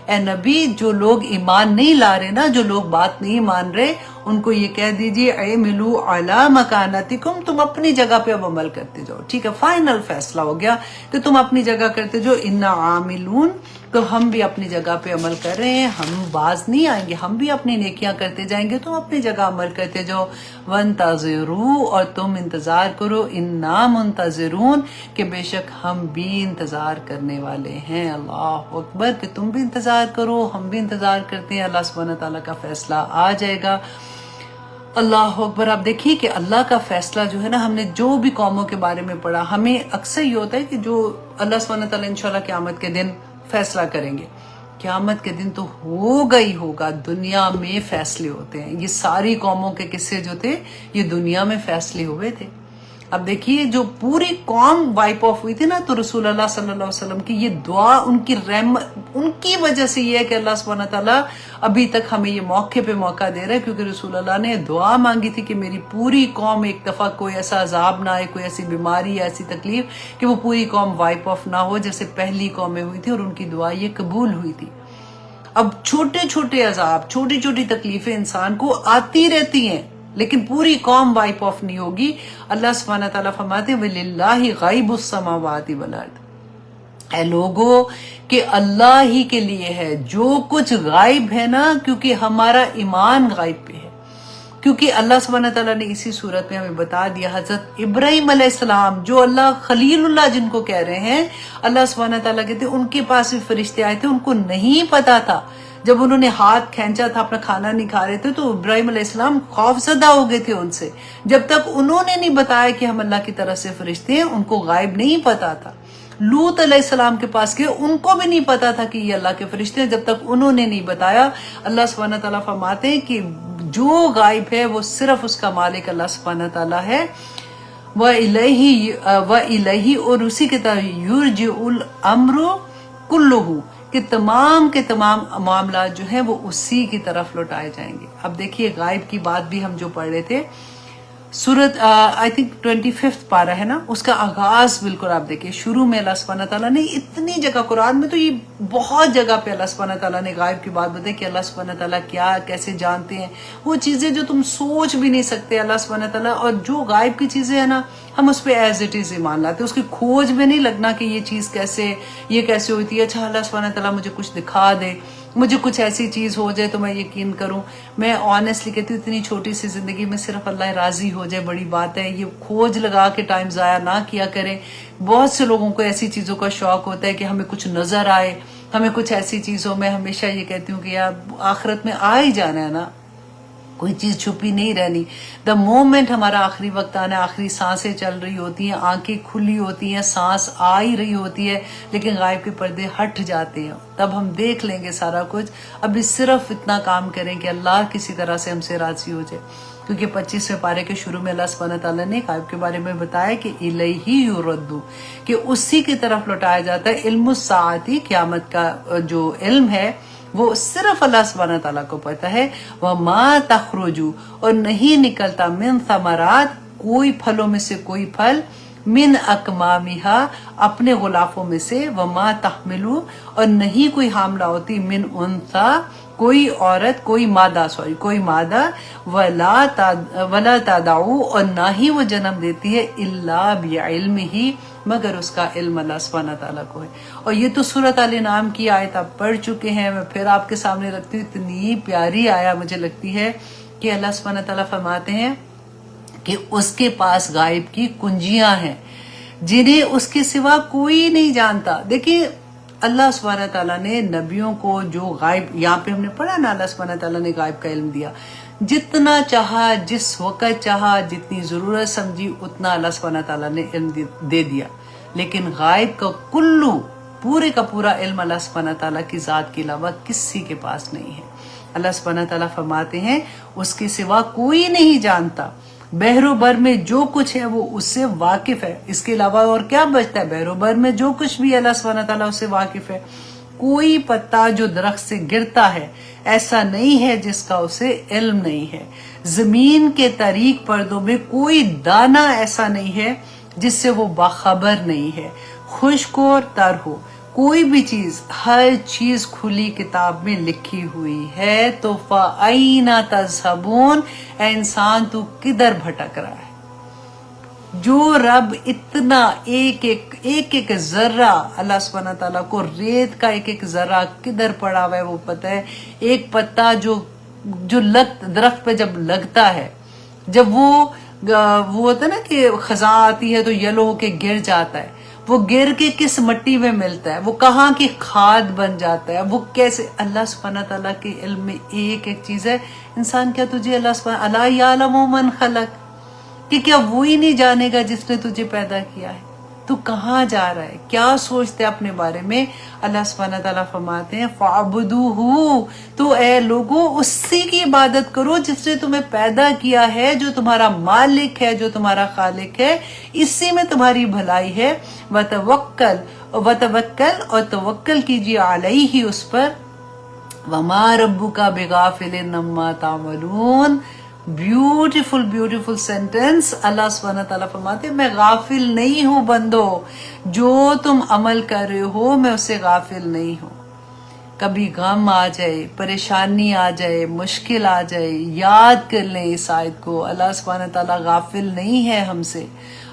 Speaker 1: اے نبی جو لوگ ایمان نہیں لا رہے نا، جو لوگ بات نہیں مان رہے، ان کو یہ کہہ دیجئے اعملوا علی مکانتکم، تم اپنی جگہ پہ اب عمل کرتے جاؤ. ٹھیک ہے، فائنل فیصلہ ہو گیا کہ تم اپنی جگہ کرتے جاؤ. انا عاملون، تو ہم بھی اپنی جگہ پہ عمل کر رہے ہیں، ہم باز نہیں آئیں گے، ہم بھی اپنی نیکیاں کرتے جائیں گے. تم اپنی جگہ عمل کرتے جاؤ. وانتظروا، اور تم انتظار کرو. انا منتظرون، کہ بے شک ہم بھی انتظار کرنے والے ہیں. اللہ اکبر. کہ تم بھی انتظار کرو، ہم بھی انتظار کرتے ہیں. اللہ سبحانہ تعالیٰ کا فیصلہ آ جائے گا. اللہ اکبر. آپ دیکھیے کہ اللہ کا فیصلہ جو ہے نا، ہم نے جو بھی قوموں کے بارے میں پڑھا، ہمیں اکثر یہ ہوتا ہے کہ جو اللہ سبحانہ تعالیٰ انشاءاللہ قیامت کے دن فیصلہ کریں گے. قیامت کے دن تو ہوگا ہی ہوگا. دنیا میں فیصلے ہوتے ہیں. یہ ساری قوموں کے قصے جو تھے، یہ دنیا میں فیصلے ہوئے تھے. اب دیکھیے جو پوری قوم وائپ آف ہوئی تھی نا، تو رسول اللہ صلی اللہ علیہ وسلم کی یہ دعا، ان کی رحمت، ان کی وجہ سے یہ ہے کہ اللہ سبحانہ تعالیٰ ابھی تک ہمیں یہ موقع پہ موقع دے رہا ہے. کیونکہ رسول اللہ نے دعا مانگی تھی کہ میری پوری قوم ایک دفعہ کوئی ایسا عذاب نہ آئے، کوئی ایسی بیماری یا ایسی تکلیف کہ وہ پوری قوم وائپ آف نہ ہو، جیسے پہلی قومیں ہوئی تھی، اور ان کی دعا یہ قبول ہوئی تھی. اب چھوٹے چھوٹے عذاب، چھوٹی چھوٹی تکلیفیں انسان کو آتی رہتی ہیں، لیکن پوری قوم وائپ آف نہیں ہوگی. اللہ سبحانہ تعالیٰ فرماتے ہیں وَلِلَّهِ غَيْبُ السَّمَاوَاتِ وَالْأَرْضِ، اے لوگوں کہ اللہ ہی کے لیے ہے جو کچھ غائب ہے نا، کیونکہ ہمارا ایمان غائب پہ ہے. کیونکہ اللہ سبحانہ تعالیٰ نے اسی صورت میں ہمیں بتا دیا، حضرت ابراہیم علیہ السلام جو اللہ خلیل اللہ جن کو کہہ رہے ہیں، اللہ سبحانہ تعالیٰ کہتے ہیں ان کے پاس بھی فرشتے آئے تھے، ان کو نہیں پتا تھا. جب انہوں نے ہاتھ کھینچا تھا، اپنا کھانا نہیں کھا رہے تھے، تو ابراہیم علیہ السلام خوف زدہ ہو گئے تھے ان سے. جب تک انہوں نے نہیں بتایا کہ ہم اللہ کی طرف سے فرشتے ہیں، ان کو غائب نہیں پتا تھا. لوط علیہ السلام کے پاس گئے، ان کو بھی نہیں پتا تھا کہ یہ اللہ کے فرشتے ہیں، جب تک انہوں نے نہیں بتایا. اللہ سبحانہ تعالیٰ فرماتے ہیں کہ جو غائب ہے وہ صرف اس کا مالک اللہ سبحانہ تعالیٰ ہے. وَإِلَيْهِ، اور اسی کے طرح يُرْجِعُ الْأَمْرُ كُلُّهُ، کہ تمام کے تمام معاملات جو ہیں وہ اسی کی طرف لوٹائے جائیں گے. اب دیکھیے غائب کی بات بھی ہم جو پڑھ رہے تھے، سورت آئی تھنک 25 پارہ ہے نا، اس کا آغاز بالکل آپ دیکھیں، شروع میں اللہ سبحانہ تعالیٰ نے اتنی جگہ، قرآن میں تو یہ بہت جگہ پہ اللہ سبحانہ تعالیٰ نے غائب کی بات بتائی کہ اللہ سبحانہ تعالیٰ کیا کیسے جانتے ہیں، وہ چیزیں جو تم سوچ بھی نہیں سکتے اللہ سبحانہ تعالیٰ. اور جو غائب کی چیزیں ہیں نا، ہم اس پہ ایز اٹ از ایمان لاتے، اس کی کھوج میں نہیں لگنا کہ یہ چیز کیسے، یہ کیسے ہوتی ہے. اچھا اللہ سبحانہ تعالیٰ مجھے کچھ دکھا دے، مجھے کچھ ایسی چیز ہو جائے تو میں یقین کروں. میں آنیسٹلی کہتی ہوں اتنی چھوٹی سی زندگی میں صرف اللہ راضی ہو جائے بڑی بات ہے. یہ کھوج لگا کے ٹائم ضائع نہ کیا کریں. بہت سے لوگوں کو ایسی چیزوں کا شوق ہوتا ہے کہ ہمیں کچھ نظر آئے, ہمیں کچھ ایسی چیزوں میں. ہمیشہ یہ کہتی ہوں کہ یار آخرت میں آ ہی جانا ہے نا, کوئی چیز چھپی نہیں رہنی. دا مومنٹ ہمارا آخری وقت آنا ہے, آخری سانسیں چل رہی ہوتی ہیں, آنکھیں کھلی ہوتی ہیں, سانس آ ہی رہی ہوتی ہے, لیکن غائب کے پردے ہٹ جاتے ہیں, تب ہم دیکھ لیں گے سارا کچھ. ابھی صرف اتنا کام کریں کہ اللہ کسی طرح سے ہم سے راضی ہو جائے. کیونکہ 25ویں پارے کے شروع میں اللہ سبحانہ تعالیٰ نے غائب کے بارے میں بتایا کہ الیہ یردو, کہ اسی کی طرف لوٹایا جاتا ہے. علم الساعتی, قیامت کا جو علم ہے وہ صرف اللہ سبحانہ تعالیٰ کو پتہ ہے. وَمَا تَخْرُجُ, اور نہیں نکلتا, من ثمرات, کوئی پھلوں میں سے کوئی پھل, من اکمامہا, اپنے غلافوں میں سے, وَمَا تَحْمِلُ, اور نہیں کوئی حاملہ ہوتی, من انثیٰ, کوئی عورت, کوئی مادہ, کوئی مادہ, وَلَا تَدَعُ, اور نہ ہی وہ جنم دیتی ہے, إِلَّا بِعِلْمِهِ, مگر اس کا علم اللہ سبحانہ تعالیٰ کو ہے. اور یہ تو سورۃ الانعام کی آیت آپ پڑھ چکے ہیں, میں پھر آپ کے سامنے رکھتی ہوں. اتنی پیاری آیا مجھے لگتی ہے کہ اللہ سبحانہ تعالیٰ فرماتے ہیں کہ اس کے پاس غائب کی کنجیاں ہیں جنہیں اس کے سوا کوئی نہیں جانتا. دیکھیے اللہ سبحانہ تعالیٰ نے نبیوں کو جو غائب, یہاں پہ ہم نے پڑھا نا, اللہ سبحانہ تعالیٰ نے غائب کا علم دیا. جتنا چاہا, جس وقت چاہا, جتنی ضرورت سمجھی, اتنا اللہ سبحانہ تعالیٰ نے علم دے دیا. لیکن غائب کا کلو, پورے کا پورا علم اللہ سبحانہ تعالیٰ کی ذات کے علاوہ کسی کے پاس نہیں ہے. اللہ سبحانہ تعالیٰ فرماتے ہیں اس کے سوا کوئی نہیں جانتا. بحر و بر میں جو کچھ ہے وہ اس سے واقف ہے. اس کے علاوہ اور کیا بچتا ہے؟ بحر و بر میں جو کچھ بھی اللہ سبحانہ تعالیٰ اس سے واقف ہے. کوئی پتا جو درخت سے گرتا ہے ایسا نہیں ہے جس کا اسے علم نہیں ہے. زمین کے طریق پردوں میں کوئی دانہ ایسا نہیں ہے جس سے وہ باخبر نہیں ہے. خشک ہو تر ہو, کوئی بھی چیز, ہر چیز کھلی کتاب میں لکھی ہوئی ہے. تو فَأَيْنَ تَذْهَبُونَ, اے انسان تو کدھر بھٹک رہا ہے؟ جو رب اتنا ایک ذرہ, اللہ سبحانہ تعالیٰ کو ریت کا ایک ذرہ کدھر پڑا ہوا ہے وہ پتہ ہے. ایک پتا جو درخت پہ جب لگتا ہے, جب وہ ہوتا ہے نا کہ خزاں آتی ہے تو یلو ہو کے گر جاتا ہے, وہ گر کے کس مٹی میں ملتا ہے, وہ کہاں کی کھاد بن جاتا ہے, وہ کیسے, اللہ سبحانہ تعالیٰ کے علم میں ایک چیز ہے. انسان کیا تجھے اللہ سبحانہ الا یعلم من خلق, کہ کیا وہی نہیں جانے گا جس نے تجھے پیدا کیا ہے؟ تو کہاں جا رہا ہے, کیا سوچتے اپنے بارے میں؟ اللہ سبحانہ تعالیٰ فرماتے ہیں فَعْبُدُوهُ, تو اے لوگو اسی کی عبادت کرو جس نے تمہیں پیدا کیا ہے, جو تمہارا مالک ہے, جو تمہارا خالق ہے, اسی میں تمہاری بھلائی ہے. وَتَوَکَّل, اور توکل کیجیے, علیہ, اس پر, وَمَا رَبُّكَ بِغَافِلٍ عَمَّا تَعْمَلُونَ. Beautiful sentence. اللہ سبحانہ تعالیٰ فرماتے ہیں میں غافل نہیں ہوں بندو, جو تم عمل کر رہے ہو میں اس سے غافل نہیں ہوں. کبھی غم آ جائے, پریشانی آ جائے, مشکل آ جائے, یاد کر لیں اس آیت کو. اللہ سبحانہ تعالیٰ غافل نہیں ہے ہم سے.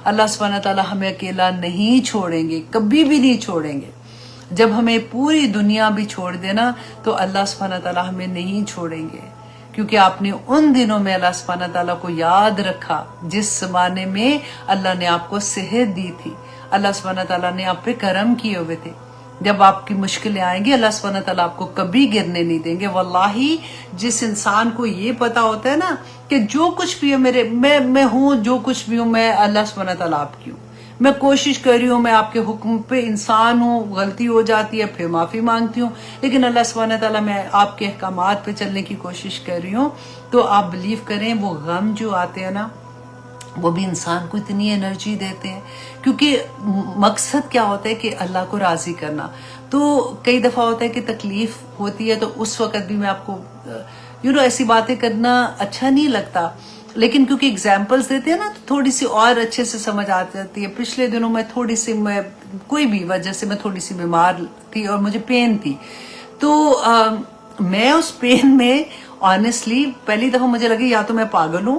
Speaker 1: اللہ سبحانہ تعالیٰ ہمیں اکیلا نہیں چھوڑیں گے, کبھی بھی نہیں چھوڑیں گے. جب ہمیں پوری دنیا بھی چھوڑ دینا تو اللہ سبحانہ تعالیٰ ہمیں نہیں چھوڑیں گے, کیونکہ آپ نے ان دنوں میں اللہ سبحانہ تعالیٰ کو یاد رکھا جس زمانے میں اللہ نے آپ کو صحت دی تھی, اللہ سبحانہ تعالیٰ نے آپ پہ کرم کیے ہوئے تھے. جب آپ کی مشکلیں آئیں گی اللہ سبحانہ تعالیٰ آپ کو کبھی گرنے نہیں دیں گے. واللہ جس انسان کو یہ پتا ہوتا ہے نا کہ جو کچھ بھی ہے میں ہوں, جو کچھ بھی ہوں میں اللہ سبحانہ تعالیٰ آپ کی ہوں, میں کوشش کر رہی ہوں, میں آپ کے حکم پہ انسان ہوں, غلطی ہو جاتی ہے پھر معافی مانگتی ہوں, لیکن اللہ سبحانہ تعالیٰ میں آپ کے احکامات پہ چلنے کی کوشش کر رہی ہوں. تو آپ بلیو کریں وہ غم جو آتے ہیں نا وہ بھی انسان کو اتنی انرجی دیتے ہیں, کیونکہ مقصد کیا ہوتا ہے کہ اللہ کو راضی کرنا. تو کئی دفعہ ہوتا ہے کہ تکلیف ہوتی ہے تو اس وقت بھی میں آپ کو ایسی باتیں کرنا اچھا نہیں لگتا, لیکن کیونکہ ایگزامپلس دیتے ہیں نا تو تھوڑی سی اور اچھے سے سمجھ آ جاتی ہے. پچھلے دنوں میں کوئی بھی وجہ سے میں تھوڑی سی بیمار تھی اور مجھے پین تھی, تو میں اس پین میں آنیسٹلی پہلی دفعہ مجھے لگی یا تو میں پاگل ہوں,